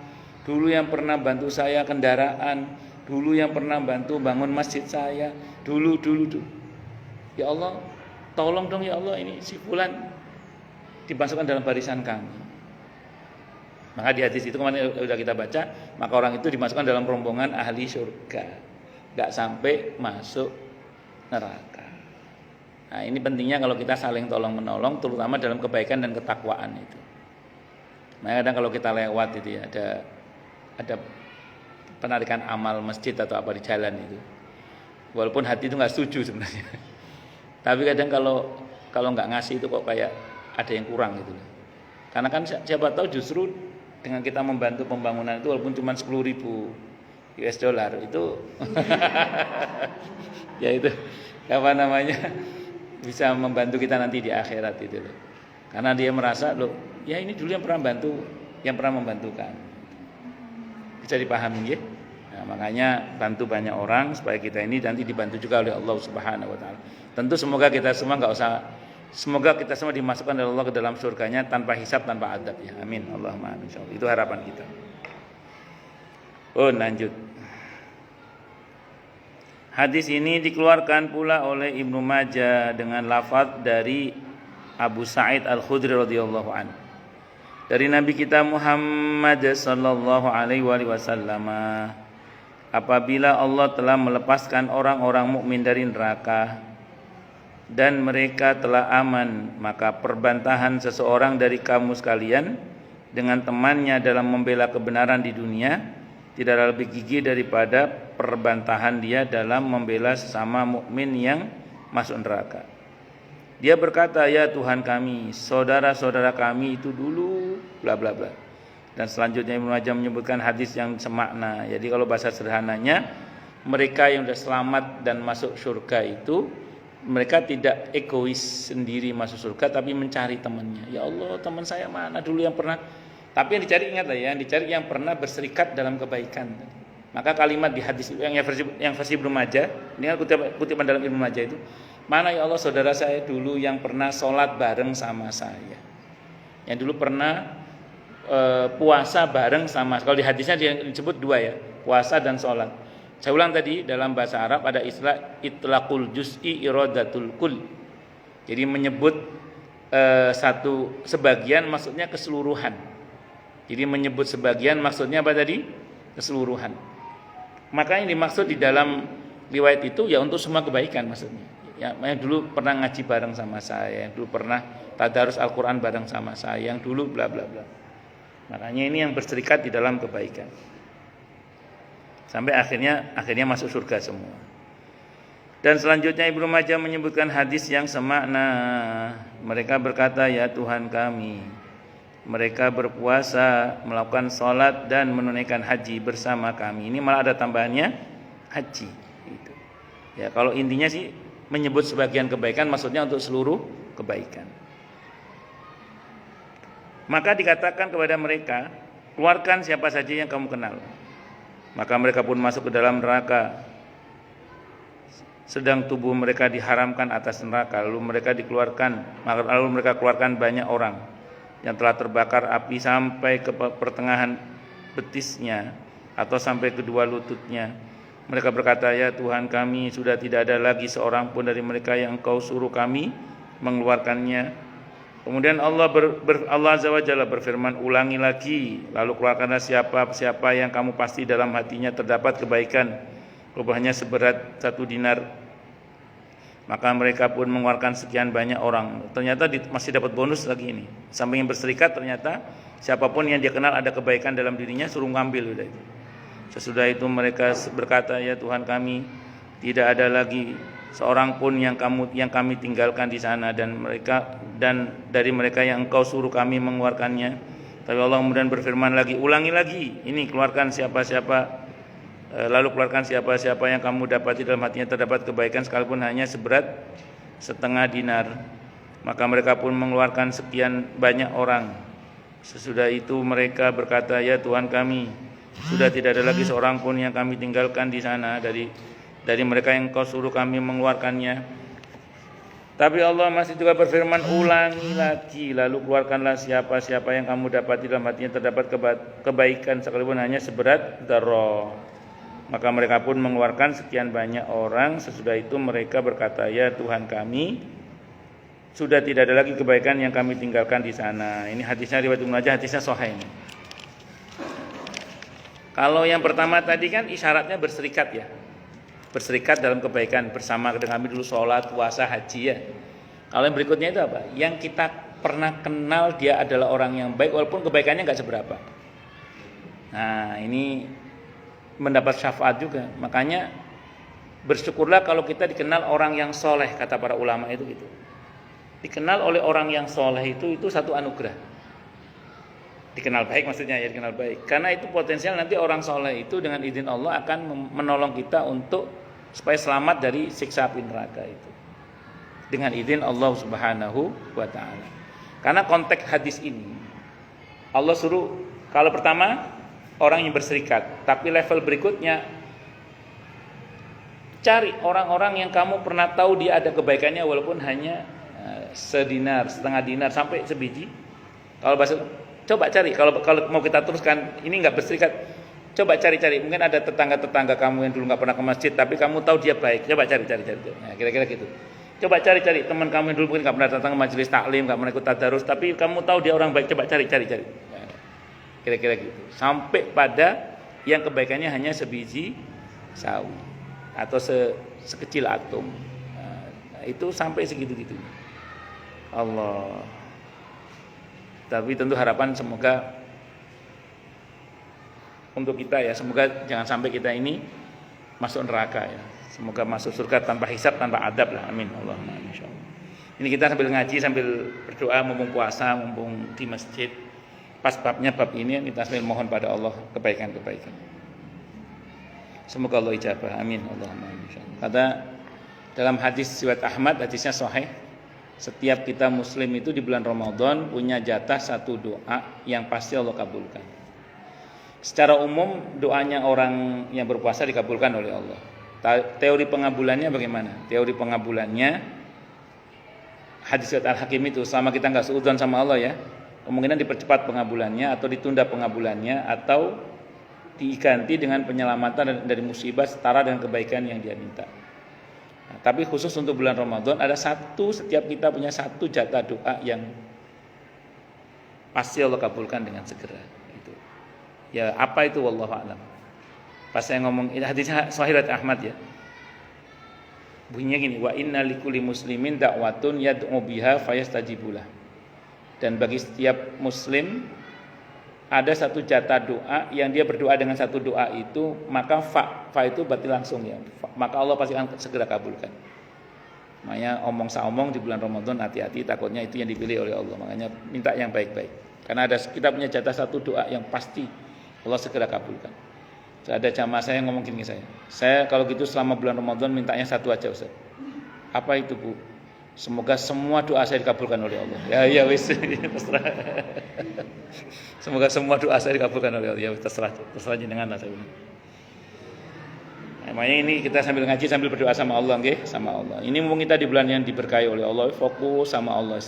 dulu yang pernah bantu saya kendaraan, dulu yang pernah bantu bangun masjid saya, dulu. Ya Allah, tolong dong ya Allah, ini si fulan dimasukkan dalam barisan kami. Maka di hadis itu kemarin sudah kita baca, maka orang itu dimasukkan dalam rombongan ahli surga, gak sampai masuk neraka. Nah ini pentingnya kalau kita saling tolong menolong, terutama dalam kebaikan dan ketakwaan itu. Makanya kadang kalau kita lewat itu ya ada penarikan amal masjid atau apa di jalan itu, walaupun hati itu nggak setuju sebenarnya. Tapi kadang kalau nggak ngasih itu kok kayak ada yang kurang gitu. Karena kan siapa tahu justru dengan kita membantu pembangunan itu walaupun cuma 10.000 US dollar itu ya itu apa namanya bisa membantu kita nanti di akhirat itu loh. Karena dia merasa loh, ya ini dulu yang pernah membantukan. Bisa dipahami ya? Nah, makanya bantu banyak orang supaya kita ini nanti dibantu juga oleh Allah Subhanahu wa taala. Tentu semoga kita semua dimasukkan oleh Allah ke dalam surganya tanpa hisab, tanpa adab ya. Amin. Allahumma amin. Itu harapan kita. Lanjut. Hadis ini dikeluarkan pula oleh Ibnu Majah dengan lafaz dari Abu Sa'id Al-Khudri radhiyallahu anhu. Dari Nabi kita Muhammad sallallahu alaihi wasallam, apabila Allah telah melepaskan orang-orang mukmin dari neraka dan mereka telah aman, maka perbantahan seseorang dari kamu sekalian dengan temannya dalam membela kebenaran di dunia tidaklah lebih gigih daripada perbantahan dia dalam membela sesama mukmin yang masuk neraka. Dia berkata, ya Tuhan kami, saudara-saudara kami itu dulu bla bla bla. Dan selanjutnya Ibnu Majah menyebutkan hadis yang semakna. Jadi kalau bahasa sederhananya, mereka yang sudah selamat dan masuk surga itu, mereka tidak egois sendiri masuk surga, tapi mencari temannya. Ya Allah, teman saya mana dulu yang pernah. Tapi yang dicari, ingatlah ya, yang dicari yang pernah berserikat dalam kebaikan. Maka kalimat di hadis yang versi Ibnu Majah, ini kan kutipan dalam Ibnu Majah itu, mana ya Allah saudara saya dulu yang pernah sholat bareng sama saya, yang dulu pernah puasa bareng sama. Kalau di hadisnya disebut dua ya, puasa dan sholat. Saya ulang tadi, dalam bahasa Arab ada istilah itlaqul juz'i iradatul kull. Jadi menyebut satu sebagian maksudnya keseluruhan. Jadi menyebut sebagian maksudnya apa tadi? Keseluruhan. Maka yang dimaksud di dalam riwayat itu ya untuk semua kebaikan maksudnya. Ya, yang dulu pernah ngaji bareng sama saya, yang dulu pernah tadarus Al-Qur'an bareng sama saya, yang dulu bla bla bla. Makanya ini yang berserikat di dalam kebaikan. Sampai akhirnya masuk surga semua. Dan selanjutnya Ibnu Majah menyebutkan hadis yang semakna. Mereka berkata, ya Tuhan kami, mereka berpuasa, melakukan sholat dan menunaikan haji bersama kami. Ini malah ada tambahannya haji. Gitu. Ya kalau intinya sih menyebut sebagian kebaikan, maksudnya untuk seluruh kebaikan. Maka dikatakan kepada mereka, keluarkan siapa saja yang kamu kenal. Maka mereka pun masuk ke dalam neraka, sedang tubuh mereka diharamkan atas neraka. Lalu mereka keluarkan banyak orang yang telah terbakar api sampai ke pertengahan betisnya atau sampai kedua lututnya. Mereka berkata, ya Tuhan kami, sudah tidak ada lagi seorang pun dari mereka yang Engkau suruh kami mengeluarkannya. Kemudian Allah Azza wa Jalla berfirman, ulangi lagi, lalu keluarkanlah siapa yang kamu pasti dalam hatinya terdapat kebaikan, rupanya seberat 1 dinar. Maka mereka pun mengeluarkan sekian banyak orang. Ternyata masih dapat bonus lagi ini. Samping yang berserikat, ternyata siapapun yang dia kenal ada kebaikan dalam dirinya, suruh ngambil udah itu. Sesudah itu mereka berkata, ya Tuhan kami, tidak ada lagi seorang pun yang kami tinggalkan di sana dan dari mereka yang Engkau suruh kami mengeluarkannya. Tapi Allah kemudian berfirman lagi, ulangi lagi, ini keluarkan siapa-siapa. Lalu keluarkan siapa-siapa yang kamu dapati dalam hatinya terdapat kebaikan sekalipun hanya seberat 0,5 dinar. Maka mereka pun mengeluarkan sekian banyak orang. Sesudah itu mereka berkata, ya Tuhan kami, sudah tidak ada lagi seorang pun yang kami tinggalkan di sana dari mereka yang Kau suruh kami mengeluarkannya. Tapi Allah masih juga berfirman, ulangi lagi, lalu keluarkanlah siapa-siapa yang kamu dapati dalam hatinya terdapat kebaikan sekalipun hanya seberat dzarrah. Maka mereka pun mengeluarkan sekian banyak orang. Sesudah itu mereka berkata, ya Tuhan kami, sudah tidak ada lagi kebaikan yang kami tinggalkan di sana. Ini hadisnya riwayat Ibnu Majah, hadisnya sahih ini. Kalau yang pertama tadi kan isyaratnya berserikat ya. Berserikat dalam kebaikan bersama dengan kami dulu sholat, puasa, haji ya. Kalau yang berikutnya itu apa? Yang kita pernah kenal dia adalah orang yang baik walaupun kebaikannya nggak seberapa. Nah ini mendapat syafaat juga. Makanya bersyukurlah kalau kita dikenal orang yang soleh, kata para ulama itu gitu. Dikenal oleh orang yang soleh itu satu anugerah. Dikenal baik maksudnya ya, dikenal baik. Karena itu potensial nanti orang soleh itu dengan izin Allah akan menolong kita untuk supaya selamat dari siksa api neraka itu. Dengan izin Allah Subhanahu wa taala. Karena konteks hadis ini Allah suruh kalau pertama orang yang berserikat, tapi level berikutnya cari orang-orang yang kamu pernah tahu dia ada kebaikannya walaupun hanya sedinar, setengah dinar sampai sebiji. Kalau bahasa coba cari kalau mau kita teruskan ini enggak berserikat, coba cari-cari. Mungkin ada tetangga-tetangga kamu yang dulu enggak pernah ke masjid tapi kamu tahu dia baik. Coba cari. Nah, kira-kira gitu. Coba cari-cari teman kamu yang dulu mungkin enggak pernah datang ke majelis taklim, enggak pernah ikut tadarus tapi kamu tahu dia orang baik. Coba cari. Nah, kira-kira gitu. Sampai pada yang kebaikannya hanya sebiji sawi atau sekecil atom. Nah, itu sampai segitu-gitu. Allah. Tapi tentu harapan semoga untuk kita ya, semoga jangan sampai kita ini masuk neraka ya. Semoga masuk surga tanpa hisab, tanpa adab lah. Amin. Allahumma amin insyaallah. Ini kita sambil ngaji, sambil berdoa, mumpung puasa, mumpung di masjid. Pas babnya bab ini kita sambil mohon pada Allah kebaikan-kebaikan. Semoga Allah ijabah. Amin. Allahumma amin insyaallah. Kata dalam hadis riwayat Ahmad, hadisnya sahih. Setiap kita muslim itu di bulan Ramadan punya jatah satu doa yang pasti Allah kabulkan. Secara umum doanya orang yang berpuasa dikabulkan oleh Allah. Teori pengabulannya bagaimana? Teori pengabulannya hadis Al-Hakim itu selama kita enggak suudzon sama Allah ya, kemungkinan dipercepat pengabulannya atau ditunda pengabulannya atau diganti dengan penyelamatan dari musibah setara dengan kebaikan yang dia minta. Nah, tapi khusus untuk bulan Ramadan ada setiap kita punya satu jatah doa yang pasti Allah kabulkan dengan segera. Itu. Ya apa itu wallahu a'lam. Pas saya ngomong hadisnya sahih riwayat Ahmad ya. Bunyinya gini, wa inna likulli muslimin da'watun yad'u biha fayastajibulah. Dan bagi setiap muslim ada satu jatah doa yang dia berdoa dengan satu doa itu, maka fa itu berarti langsung ya. Maka Allah pasti akan segera kabulkan. Makanya omong di bulan Ramadan hati-hati, takutnya itu yang dipilih oleh Allah. Makanya minta yang baik-baik. Karena kita punya jatah satu doa yang pasti Allah segera kabulkan. Ada jamaah saya yang ngomong gini saya kalau gitu selama bulan Ramadan mintanya satu aja Ustaz. Apa itu Bu? Semoga semua doa saya dikabulkan oleh Allah. Ya wis terserah. Semoga semua doa saya dikabulkan oleh Allah. Ya terserah jenengan lah saya bilang. Makanya ini kita sambil ngaji sambil berdoa sama Allah nggih, sama Allah. Ini mumpung kita di bulan yang diberkahi oleh Allah, fokus sama Allah.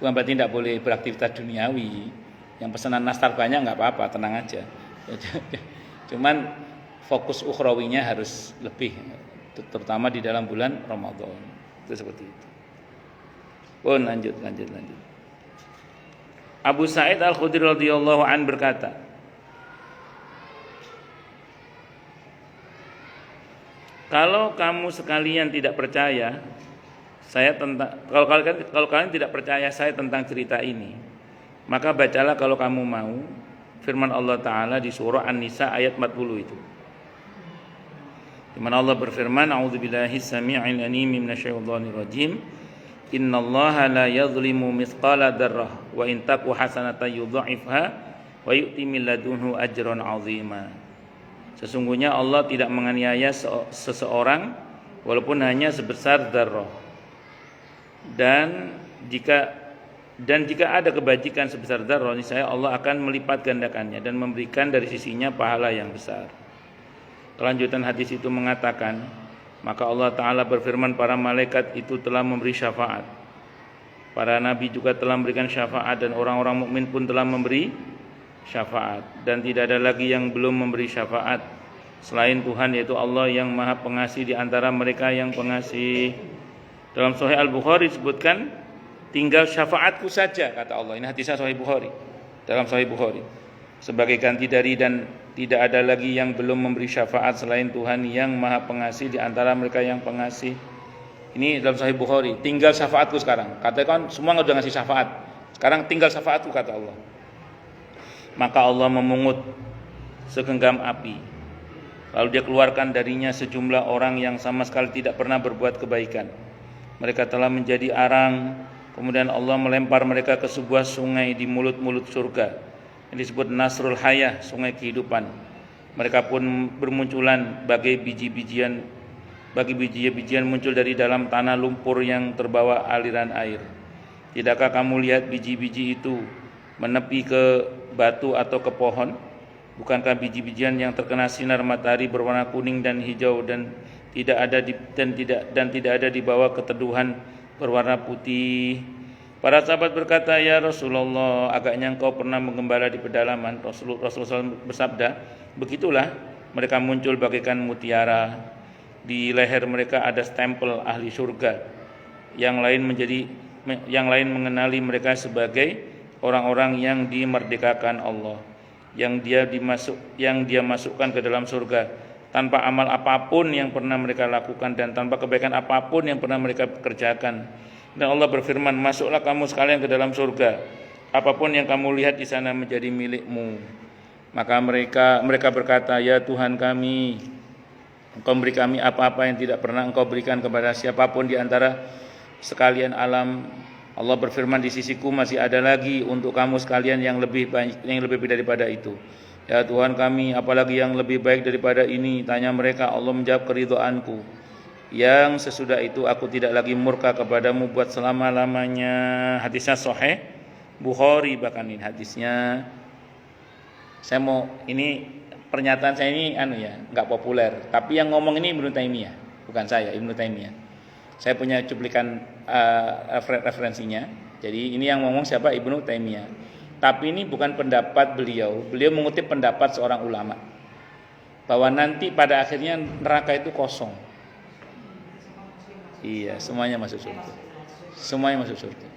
Bukan berarti tidak boleh beraktivitas duniawi. Yang pesanan nastar banyak enggak apa-apa, tenang aja. Cuman fokus ukhrawinya harus lebih, terutama di dalam bulan Ramadan. Itu seperti itu. Lanjut. Abu Sa'id Al-Khudri radhiyallahu an berkata, kalau kamu sekalian tidak percaya kalau kalian tidak percaya saya tentang cerita ini, maka bacalah kalau kamu mau firman Allah Ta'ala di surah An-Nisa ayat 40 itu. Di mana Allah berfirman, a'udzubillahi samii'il 'aliim minasyaitonir rajim. Innallaha la yadhlimu mithqala dzarrah wa in taku hasanatan yudha'ifha wa yu'ti min ladunhu ajran 'azima. Sesungguhnya Allah tidak menganiaya seseorang walaupun hanya sebesar dzarrah. Dan jika ada kebajikan sebesar dzarrah, niscaya Allah akan melipat gandakannya dan memberikan dari sisinya pahala yang besar. Kelanjutan hadis itu mengatakan, Maka Allah Ta'ala berfirman, para malaikat itu telah memberi syafaat, para nabi juga telah memberikan syafaat, dan orang-orang mukmin pun telah memberi syafaat, dan tidak ada lagi yang belum memberi syafaat selain Tuhan, yaitu Allah yang Maha Pengasih di antara mereka yang pengasih. Dalam Sahih Al-Bukhari disebutkan, tinggal syafaatku saja, kata Allah. Ini hadisnya Sahih Bukhari, dalam Sahih Bukhari, sebagai ganti dari, dan tidak ada lagi yang belum memberi syafaat selain Tuhan yang Maha Pengasih di antara mereka yang pengasih. Ini dalam Sahih Bukhari, tinggal syafaatku sekarang. Katakan semua udah ngasih syafaat, sekarang tinggal syafaatku, kata Allah. Maka Allah memungut segenggam api, lalu Dia keluarkan darinya sejumlah orang yang sama sekali tidak pernah berbuat kebaikan. Mereka telah menjadi arang. Kemudian Allah melempar mereka ke sebuah sungai di mulut-mulut surga, yang disebut Nasrul Hayah, sungai kehidupan. Mereka pun bermunculan bagai biji-bijian muncul dari dalam tanah lumpur yang terbawa aliran air. Tidakkah kamu lihat biji-biji itu menepi ke batu atau ke pohon? Bukankah biji-bijian yang terkena sinar matahari berwarna kuning dan hijau, dan tidak ada di bawah keteduhan berwarna putih? Para sahabat berkata, ya Rasulullah, agaknya engkau pernah menggembala di pedalaman. Rasulullah SAW bersabda, begitulah mereka muncul bagaikan mutiara. Di leher mereka ada stempel ahli surga. Yang lain mengenali mereka sebagai orang-orang yang dimerdekakan Allah, yang dia masukkan ke dalam surga tanpa amal apapun yang pernah mereka lakukan, dan tanpa kebaikan apapun yang pernah mereka kerjakan. Dan Allah berfirman, masuklah kamu sekalian ke dalam surga, apapun yang kamu lihat di sana menjadi milikmu. Maka mereka berkata, ya Tuhan kami, Engkau beri kami apa-apa yang tidak pernah Engkau berikan kepada siapapun di antara sekalian alam. Allah berfirman, di sisiku masih ada lagi untuk kamu sekalian yang lebih baik daripada itu. Ya Tuhan kami, apalagi yang lebih baik daripada ini? Tanya mereka. Allah menjawab, keridhaanku, yang sesudah itu aku tidak lagi murka kepadamu buat selama-lamanya. Hadisnya Sahih Bukhari, bahkan ini hadisnya. Ini pernyataan saya ini enggak populer, tapi yang ngomong ini Ibnu Taimiyah, bukan saya, Ibnu Taimiyah. Saya punya cuplikan referensinya. Jadi ini yang ngomong siapa? Ibnu Taimiyah. Tapi ini bukan pendapat beliau. Beliau mengutip pendapat seorang ulama bahwa nanti pada akhirnya neraka itu kosong. Iya, semuanya masuk surga. Semuanya masuk surga.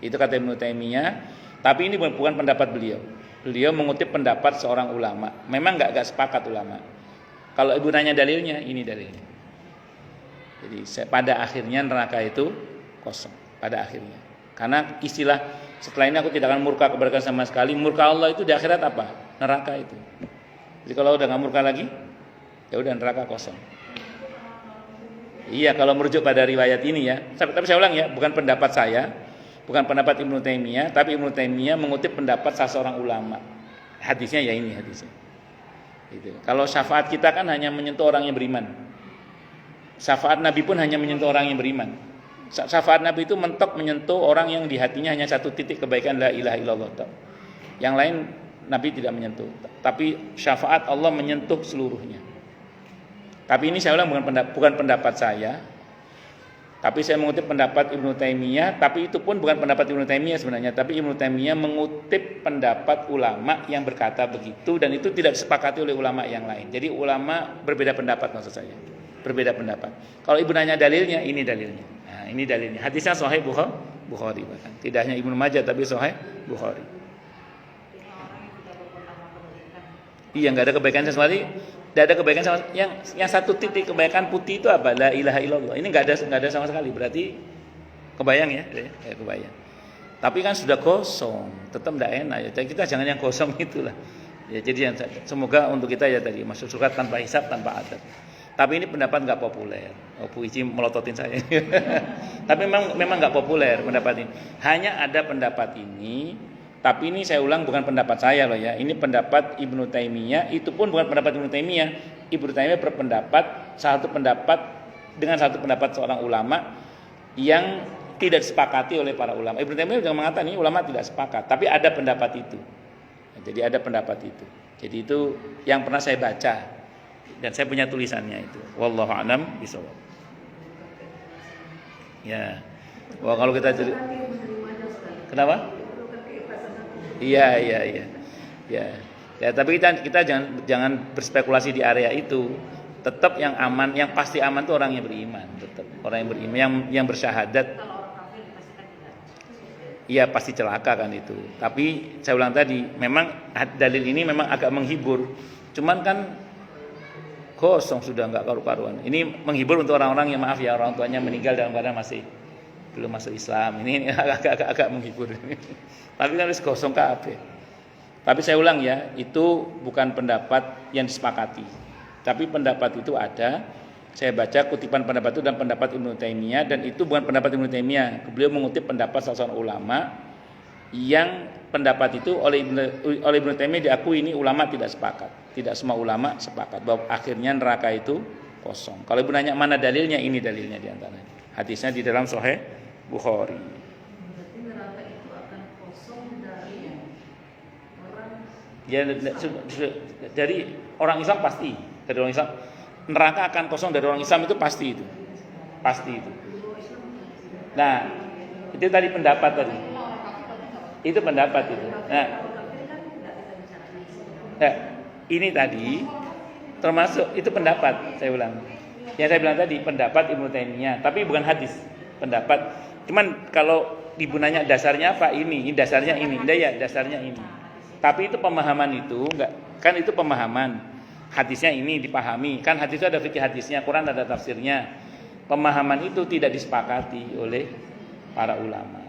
Itu kata Ibnu Taimiyah. Tapi ini bukan pendapat beliau. Beliau mengutip pendapat seorang ulama. Memang enggak sepakat ulama. Kalau ibu nanya dalilnya, ini dalilnya. Jadi pada akhirnya neraka itu kosong. Pada akhirnya. Karena istilah setelah ini aku tidak akan murka kepada sama sekali. Murka Allah itu di akhirat apa? Neraka itu. Jadi kalau udah enggak murka lagi, ya udah neraka kosong. Iya, kalau merujuk pada riwayat ini ya. Tapi saya ulang ya, bukan pendapat saya, bukan pendapat Ibnu Taimiyah, tapi Ibnu Taimiyah mengutip pendapat salah seorang ulama. Hadisnya ya ini hadisnya. Gitu. Kalau syafaat kita kan hanya menyentuh orang yang beriman. Syafaat Nabi pun hanya menyentuh orang yang beriman. Syafaat Nabi itu mentok menyentuh orang yang di hatinya hanya satu titik kebaikan, la ilaha illallah. Yang lain Nabi tidak menyentuh. Tapi syafaat Allah menyentuh seluruhnya. Tapi ini saya ulang bukan pendapat saya. Tapi saya mengutip pendapat Ibnu Taimiyah, tapi itu pun bukan pendapat Ibnu Taimiyah sebenarnya, tapi Ibnu Taimiyah mengutip pendapat ulama yang berkata begitu, dan itu tidak disepakati oleh ulama yang lain. Jadi ulama berbeda pendapat, maksud saya. Berbeda pendapat. Kalau Ibu nanya dalilnya, ini dalilnya. Nah, ini dalilnya. Hadisnya Sahih Bukhari bahkan. Tidak hanya Ibnu Majah tapi Sahih Bukhari. Iya, enggak ada kebaikan sama sekali. Tidak ada kebaikan sama yang satu titik kebaikan putih itu apa? La ilaha illallah. Ini enggak ada sama sekali. Berarti kebayang ya, kayak kebayang. Tapi kan sudah kosong, tetap tidak enak ya. Kita jangan yang kosong itulah. Ya, jadi semoga untuk kita ya tadi masuk surga tanpa hisab, tanpa adab. Tapi ini pendapat enggak populer. Oh, Bu Ici melototin saya. Tapi memang enggak populer pendapat ini. Hanya ada pendapat ini. Tapi ini saya ulang bukan pendapat saya loh ya. Ini pendapat Ibnu Taimiyah. Itu pun bukan pendapat Ibnu Taimiyah. Ibnu Taimiyah berpendapat satu pendapat seorang ulama yang tidak disepakati oleh para ulama. Ibnu Taimiyah juga mengatakan ini ulama tidak sepakat, tapi ada pendapat itu. Jadi ada pendapat itu. Jadi itu yang pernah saya baca dan saya punya tulisannya itu. Wallahu a'lam bishawab. Ya. Wah, kalau kita jadi kenapa? Iya. Ya. Ya, tapi kita jangan berspekulasi di area itu. Tetap yang aman, yang pasti aman itu orang yang beriman, tetap orang yang beriman, yang bersyahadat. Iya pasti celaka kan itu. Tapi saya ulang tadi, memang dalil ini memang agak menghibur. Cuman kan kosong sudah nggak karu-karuan. Ini menghibur untuk orang-orang yang maaf ya orang tuanya meninggal dalam keadaan masih belum masuk Islam. Ini agak menghibur. Tapi kan harus kosong kabeh. Tapi saya ulang ya, itu bukan pendapat yang disepakati. Tapi pendapat itu ada. Saya baca kutipan pendapat itu dan pendapat Ibnu Taimiyah, dan itu bukan pendapat Ibnu Taimiyah. Beliau mengutip pendapat salah seorang ulama yang pendapat itu oleh Ibnu Taimiyah diakui ini ulama tidak sepakat. Tidak semua ulama sepakat bahwa akhirnya neraka itu kosong. Kalau Ibu nanya mana dalilnya, ini dalilnya di antaranya. Hadisnya di dalam Sahih Bukhari. Berarti neraka itu akan kosong dari orang. Ya dari orang Islam pasti. Dari orang Islam, neraka akan kosong dari orang Islam itu pasti itu. Nah, itu tadi pendapat tadi. Itu pendapat itu. Nah, ini tadi termasuk itu pendapat, saya ulang. Yang saya bilang tadi pendapat Ibnu Taimiyah, tapi bukan hadis. Pendapat. Cuman kalau Ibu nanya dasarnya apa? Ini dasarnya ini. Ya, dasarnya ini. Tapi itu pemahaman itu enggak, kan itu pemahaman. Hadisnya ini dipahami, kan hadis itu ada fikih hadisnya, Quran ada tafsirnya. Pemahaman itu tidak disepakati oleh para ulama.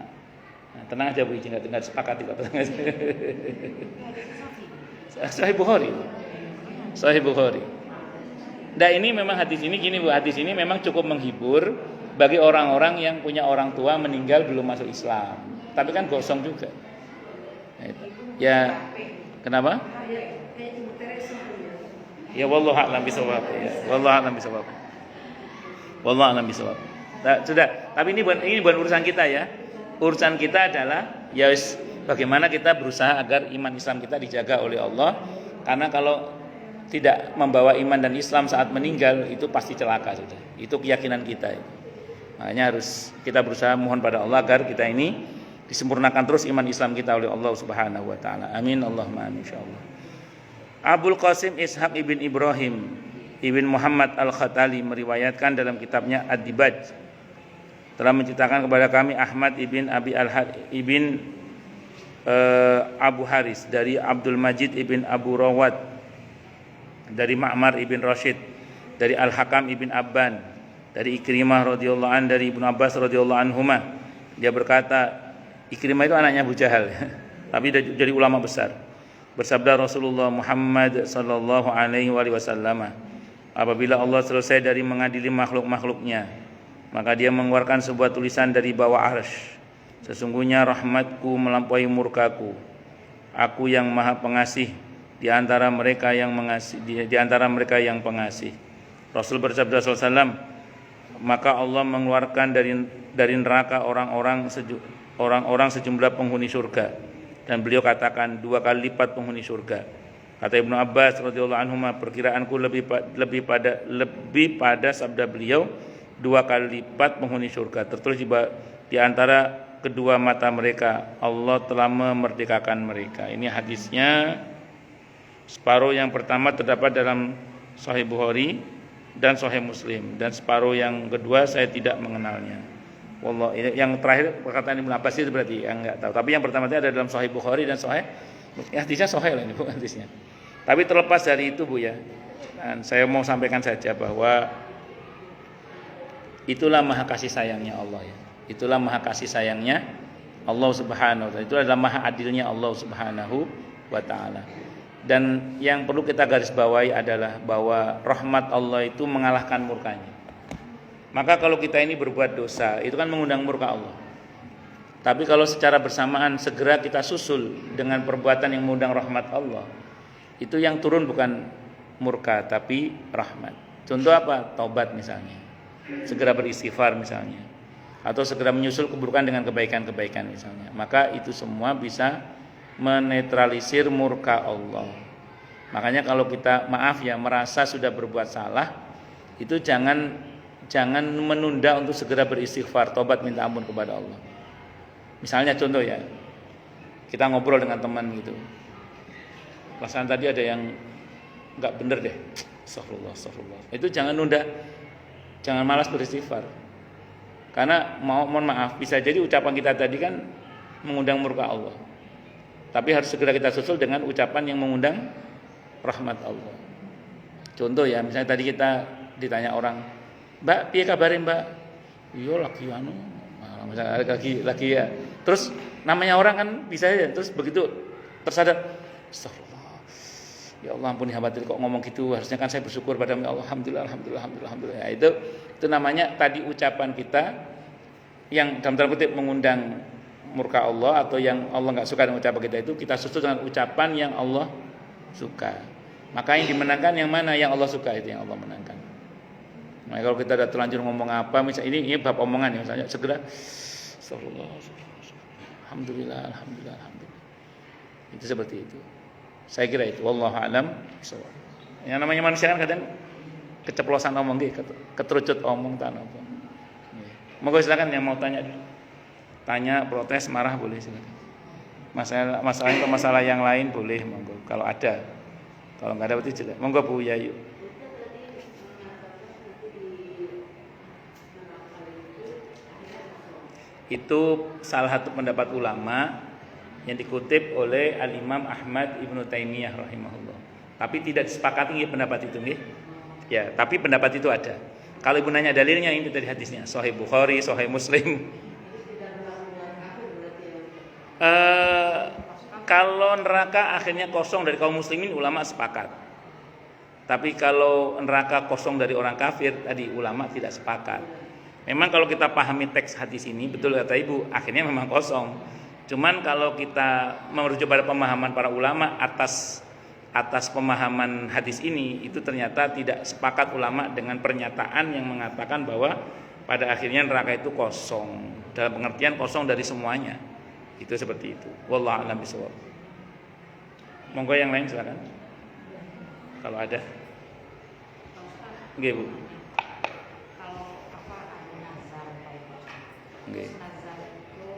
Nah, tenang aja Bu, tidak disepakati kok, tenang aja. Sahih Bukhari. Nah, ini memang hadis ini gini Bu, hadis ini memang cukup menghibur bagi orang-orang yang punya orang tua meninggal belum masuk Islam. Tapi kan gosong juga. Ya, kenapa? Ya wallahu a'lam bishawab. Nah, sudah. Tapi ini bukan urusan kita ya. Urusan kita adalah ya bagaimana kita berusaha agar iman Islam kita dijaga oleh Allah. Karena kalau tidak membawa iman dan Islam saat meninggal itu pasti celaka sudah. Itu keyakinan kita. Makanya harus kita berusaha mohon pada Allah agar kita ini disempurnakan terus iman Islam kita oleh Allah Subhanahu wa taala. Amin Allahumma amin insyaallah. Abul Qasim Ishaq ibn Ibrahim ibn Muhammad Al-Khatali meriwayatkan dalam kitabnya Ad-Dibaj telah menceritakan kepada kami Ahmad ibn Abi ibn Abu Haris dari Abdul Majid ibn Abu Rawat dari Ma'mar ibn Rashid dari Al-Hakam ibn Abban dari Ikrimah radhiyallahu an dari Ibnu Abbas radhiyallahu anhuma. Dia berkata, Ikrimah itu anaknya Abu Jahal tapi jadi ulama besar. Bersabda Rasulullah Muhammad sallallahu alaihi wasallam, apabila Allah selesai dari mengadili makhluk-makhluknya, maka dia mengeluarkan sebuah tulisan dari bawah arsy. Sesungguhnya rahmatku melampaui murkaku. Aku yang maha pengasih di antara mereka yang pengasih. Rasul bersabda sallallahu alaihi wasallam, maka Allah mengeluarkan dari neraka orang-orang sejumlah penghuni surga. Dan beliau katakan 2 kali lipat penghuni surga. Kata Ibnu Abbas radhiyallahu anhu, perkiraanku lebih pada sabda beliau 2 kali lipat penghuni surga. Tertulis di antara kedua mata mereka, Allah telah memerdekakan mereka. Ini hadisnya. Separuh yang pertama terdapat dalam Sahih Bukhari dan Sahih Muslim, dan separuh yang kedua saya tidak mengenalnya. Wallah, yang terakhir perkataan Ibnu Abbas itu berarti yang enggak tahu. Tapi yang pertama itu ada dalam Sahih Bukhari dan Sahih. Hadisnya Sahih lah ini Bu hadisnya. Tapi terlepas dari itu Bu ya. Dan saya mau sampaikan saja bahwa itulah maha kasih sayangnya Allah ya. Itulah maha kasih sayangnya Allah Subhanahu wa taala. Itu adalah maha adilnya Allah Subhanahu wa taala. Dan yang perlu kita garis bawahi adalah bahwa rahmat Allah itu mengalahkan murkanya. Maka kalau kita ini berbuat dosa, itu kan mengundang murka Allah. Tapi kalau secara bersamaan segera kita susul dengan perbuatan yang mengundang rahmat Allah, itu yang turun bukan murka tapi rahmat. Contoh apa? Taubat misalnya. Segera beristighfar misalnya. Atau segera menyusul keburukan dengan kebaikan-kebaikan misalnya. Maka itu semua bisa menetralisir murka Allah. Makanya kalau kita merasa sudah berbuat salah, itu jangan jangan menunda untuk segera beristighfar, tobat minta ampun kepada Allah. Misalnya contoh ya, kita ngobrol dengan teman gitu, perasaan tadi ada yang nggak bener deh, astagfirullah. Itu jangan nunda, jangan malas beristighfar. Karena mohon maaf, bisa jadi ucapan kita tadi kan mengundang murka Allah. Tapi harus segera kita susul dengan ucapan yang mengundang rahmat Allah. Contoh ya, misalnya tadi kita ditanya orang, "Mbak, piye kabare, Mbak?" "Iya lagi anu." Misalnya lagi ya. Terus namanya orang kan bisa ya, terus begitu tersadar, astagfirullah. Ya Allah ampuni hamba kok ngomong gitu, harusnya kan saya bersyukur pada Allah. Alhamdulillah. Ya, itu namanya tadi ucapan kita yang dalam tanda kutip mengundang murka Allah atau yang Allah enggak suka dengan ucapan kita itu, kita susul dengan ucapan yang Allah suka. Maka yang dimenangkan yang mana? Yang Allah suka, itu yang Allah menangkan. Nah, kalau kita udah terlanjur ngomong apa, misalnya ini bab omongan ya, misalnya segera astagfirullah. Alhamdulillah. Itu seperti itu. Saya kira itu, wallahu alam. Yang namanya manusia kan kadang keceplosan omong gitu, keterucut omong tanah apa. Monggo silakan yang mau tanya dulu. Tanya, protes, marah boleh silakan. Masalah yang lain boleh, monggo. Kalau ada. Kalau enggak ada berarti jelas. Monggo Bu Yayu. Itu salah satu pendapat ulama yang dikutip oleh Al-Imam Ahmad Ibnu Taimiyah rahimahullah. Tapi tidak disepakati pendapat itu nggih. Ya, tapi pendapat itu ada. Kalau ibu nanya dalilnya, ini dari hadisnya Sahih Bukhari, Sahih Muslim. Kalau neraka akhirnya kosong dari kaum muslimin, ulama sepakat. Tapi kalau neraka kosong dari orang kafir, tadi ulama tidak sepakat. Memang kalau kita pahami teks hadis ini, betul kata ibu, akhirnya memang kosong. Cuman kalau kita merujuk pada pemahaman para ulama atas pemahaman hadis ini, itu ternyata tidak sepakat ulama dengan pernyataan yang mengatakan bahwa pada akhirnya neraka itu kosong, dalam pengertian kosong dari semuanya. Itu seperti itu. Wallahu a'lam bishawab. Monggo yang lain silakan. Kalau ada. Nggih, Bu. Kalau ada nazar Nggih. nazar itu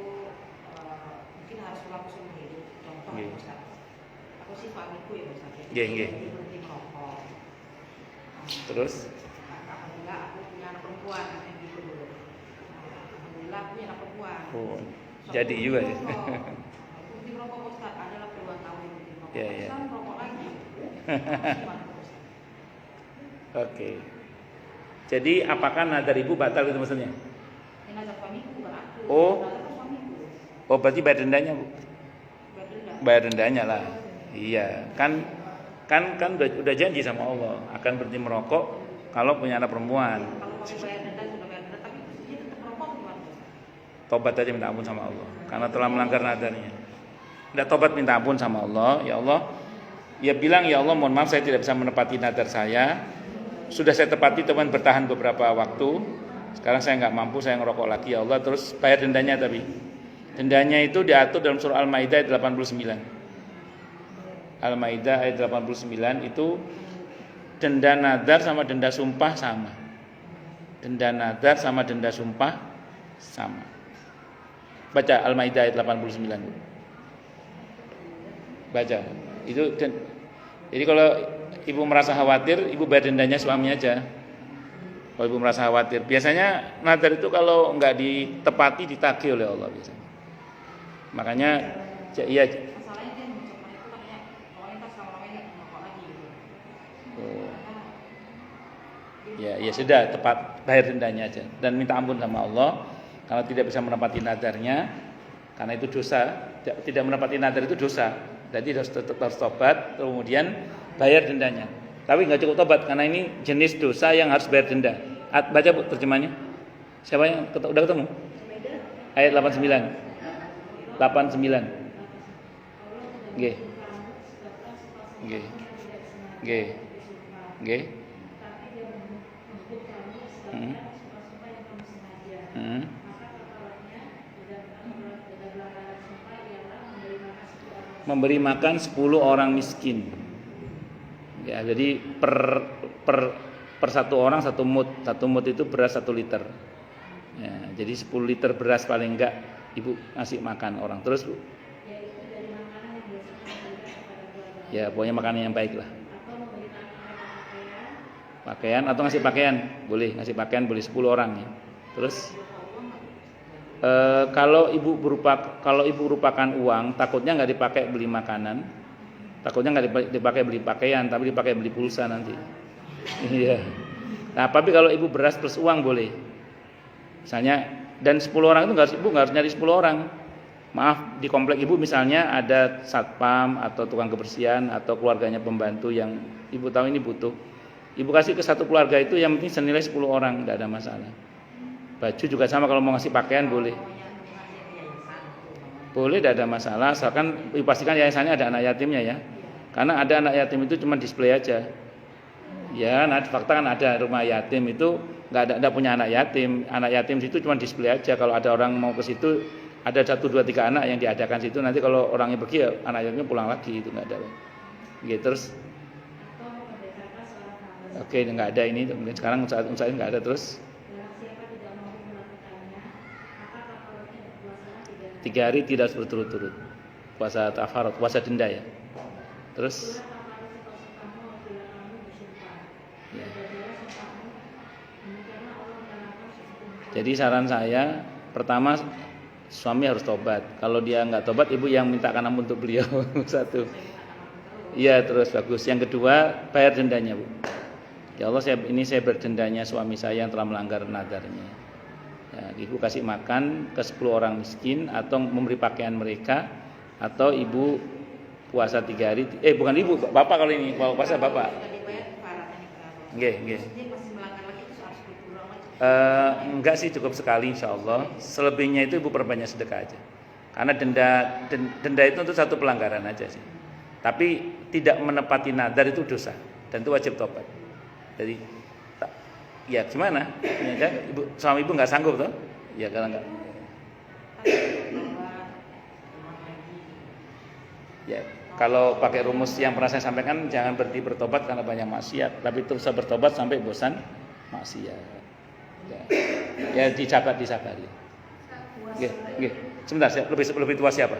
mungkin harus berlaku seumur hidup. Contoh Ustaz. Aku sih suamiku ya Ustaz. Nggih. Berhenti merokok. Terus Alhamdulillah aku punya anak perempuan gitu dulu. Alhamdulillah aku punya anak perempuan. oh, jadi juga ya. Berhenti merokok Ustaz, adalah puluhan tahun berhenti merokok. Ya. Terus merokok lagi. Oke. Jadi apakah nazar ibu batal itu maksudnya? Ini nazar suamiku bukan aku. Oh. Nazar suamiku. Oh, berarti bayar dendanya, Bu. Bayar dendanya lah. Iya, kan udah janji sama Allah akan berhenti merokok kalau punya anak perempuan. Kalau bayar denda sudah bayar denda, tapi dia tetap merokok gimana? Tobat aja minta ampun sama Allah karena telah melanggar nadarnya. Tidak tobat minta ampun sama Allah, ya Allah. Ya bilang, ya Allah mohon maaf saya tidak bisa menepati nadar saya. Sudah saya tepati teman bertahan beberapa waktu. Sekarang saya nggak mampu, saya ngerokok lagi ya Allah. Terus bayar dendanya tapi dendanya itu diatur dalam surah Al-Maidah ayat 89. Al-Maidah ayat 89 itu denda nadar sama denda sumpah sama. Denda nadar sama denda sumpah sama. Baca Al-Maidah ayat 89. Baca. Jadi kalau ibu merasa khawatir, ibu bayar dendanya suami aja. Kalau ibu merasa khawatir, biasanya nadar itu kalau nggak ditepati ditagih oleh Allah biasanya. Makanya iya. Masalahnya dia mengucapkan itu katanya kalau kita selama-lamanya nggak merokok lagi gitu. Oh. Ya sudah, tepat bayar dendanya aja dan minta ampun sama Allah kalau tidak bisa menepati nadarnya, karena itu dosa. Tidak menepati nadar itu dosa. Jadi harus tobat, kemudian bayar dendanya. Tapi nggak cukup tobat karena ini jenis dosa yang harus bayar denda. Baca Bu terjemahnya. Siapa yang udah ketemu? Ayat 89. 89. Nggih. Memberi makan 10 orang miskin. Ya, jadi per per satu orang satu mud. Satu mud itu beras 1 liter. Ya, jadi 10 liter beras paling enggak ibu ngasih makan orang. Terus bu? Ya pokoknya makanan yang baik lah. Pakaian atau ngasih pakaian boleh, ngasih pakaian boleh 10 orang ya. Terus kalau ibu berupakan uang, takutnya nggak dipakai beli makanan, takutnya nggak dipakai beli pakaian, tapi dipakai beli pulsa nanti. Iya. Nah, tapi kalau ibu beras plus uang boleh. Misalnya, dan 10 orang itu ibu nggak harus nyari 10 orang. Maaf, di komplek ibu misalnya ada satpam atau tukang kebersihan atau keluarganya pembantu yang ibu tahu ini butuh. Ibu kasih ke satu keluarga itu yang penting senilai 10 orang, tidak ada masalah. Baju juga sama, kalau mau ngasih pakaian boleh. Boleh, tidak ada masalah, asalkan dipastikan yayasannya ada anak yatimnya ya. Karena ada anak yatim itu cuma display aja. Ya, nah fakta kan ada rumah yatim itu nggak punya anak yatim. Anak yatim situ cuma display aja. Kalau ada orang mau ke situ, ada 1, 2, 3 anak yang diadakan situ. Nanti kalau orangnya pergi ya anak yatimnya pulang lagi, itu nggak ada. Gitu terus. Oke, nggak ada ini. Sekarang saat nggak ada terus. 3 hari tidak berturut-turut. Puasa tafarat, puasa denda ya. Terus ya. Jadi saran saya, pertama suami harus tobat. Kalau dia nggak tobat, ibu yang mintakan ampun untuk beliau. 1. Iya, terus bagus. Yang kedua, bayar dendanya, Bu. Ya Allah, saya berdendanya suami saya yang telah melanggar nadarnya. Ya, ibu kasih makan ke 10 orang miskin atau memberi pakaian mereka, atau ibu puasa 3 hari. Bukan ibu, bapak kalau ini, kalau puasa bapak. Nggih. Enggak sih, cukup sekali insyaallah. Selebihnya itu ibu perbanyak sedekah aja. Karena denda itu untuk satu pelanggaran aja sih. Tapi tidak menepati nadar itu dosa dan itu wajib tobat. Jadi ya gimana? Ya kan? Suami ibu nggak sanggup toh? Ya kalau nggak. Ya kalau pakai rumus yang pernah saya sampaikan, jangan berhenti bertobat karena banyak maksiat, tapi terus bertobat sampai bosan maksiat. Ya disabari. Nggih. Sebentar, lebih tua siapa?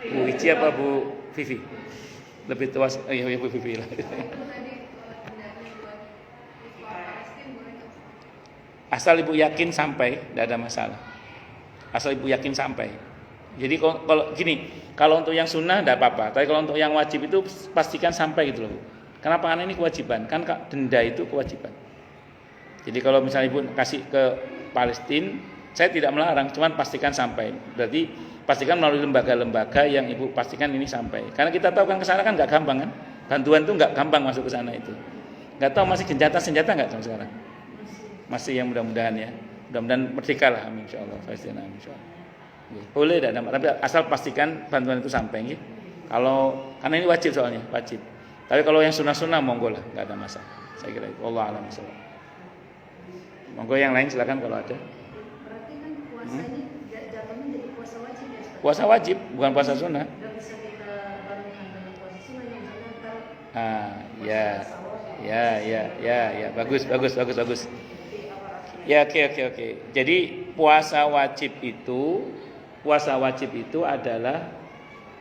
Bu Ici apa Bu Vivi? Lebih tua Bu Vivi lah. Asal ibu yakin sampai, tidak ada masalah. Asal ibu yakin sampai. Jadi kalau gini, kalau untuk yang sunnah tidak apa-apa, tapi kalau untuk yang wajib itu pastikan sampai gitu loh, Bu. Kenapa? Karena ini kewajiban, kan denda itu kewajiban. Jadi kalau misalnya ibu kasih ke Palestina, saya tidak melarang, cuman pastikan sampai. Berarti pastikan melalui lembaga-lembaga yang ibu pastikan ini sampai. Karena kita tahu kan ke sana kan nggak gampang kan, bantuan itu nggak gampang masuk ke sana itu. Nggak tahu masih senjata nggak sampai sekarang. Masih, yang mudah-mudahan ya, mudah-mudahan merdeka lah, amin insyaallah, Palestina amin insyaallah. Boleh tidak, tapi asal pastikan bantuan itu sampai. Gitu. Kalau karena ini wajib soalnya, wajib. Tapi kalau yang sunnah-sunnah monggo lah, nggak ada masalah. Saya kira itu. Allah a'lam bishawab. Monggo yang lain silakan kalau ada. Berarti kan puasa ini jatuhnya jadi puasa wajib ya? Puasa wajib, bukan puasa sunnah. Nggak bisa kita barengkan dengan puasa sunnah yang Ya, bagus. Ya, oke. Jadi puasa wajib itu adalah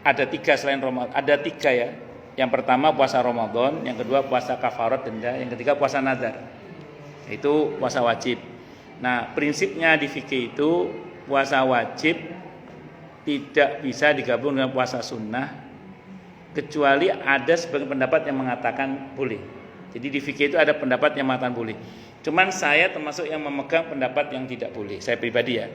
ada 3 selain Ramadan. Ada 3 ya. Yang pertama puasa Ramadan, yang kedua puasa kafarat denda, yang ketiga puasa nazar. Itu puasa wajib. Nah, prinsipnya di fikih itu puasa wajib tidak bisa digabung dengan puasa sunnah, kecuali ada sebagian pendapat yang mengatakan boleh. Jadi di fikih itu ada pendapat yang mengatakan boleh. Cuman saya termasuk yang memegang pendapat yang tidak boleh. Saya pribadi ya.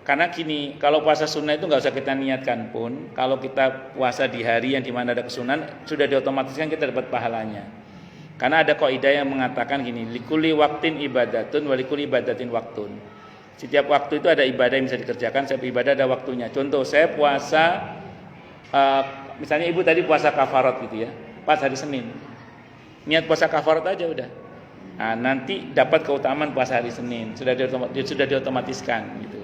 Karena gini, kalau puasa sunnah itu nggak usah kita niatkan pun. Kalau kita puasa di hari yang dimana ada kesunahan, sudah diotomatiskan kita dapat pahalanya. Karena ada kaidah yang mengatakan gini, likuli waktin ibadatun, walikuli ibadatin waktun. Setiap waktu itu ada ibadah yang bisa dikerjakan, setiap ibadah ada waktunya. Contoh, saya puasa, misalnya ibu tadi puasa kafarat gitu ya, pas hari Senin. Niat puasa kafarat aja udah. Nah, nanti dapat keutamaan puasa hari Senin, sudah diotomatiskan gitu.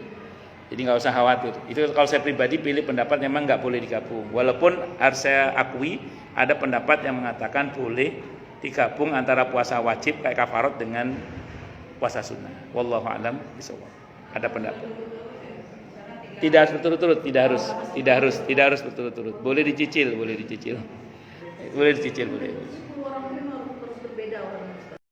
Jadi nggak usah khawatir. Itu kalau saya pribadi pilih pendapat memang nggak boleh digabung. Walaupun harus saya akui ada pendapat yang mengatakan boleh digabung antara puasa wajib kayak kafarot dengan puasa sunnah. Wallahu a'lam bishawab. Ada pendapat? Tidak harus berturut-turut, tidak harus berturut-turut. Boleh dicicil. Boleh.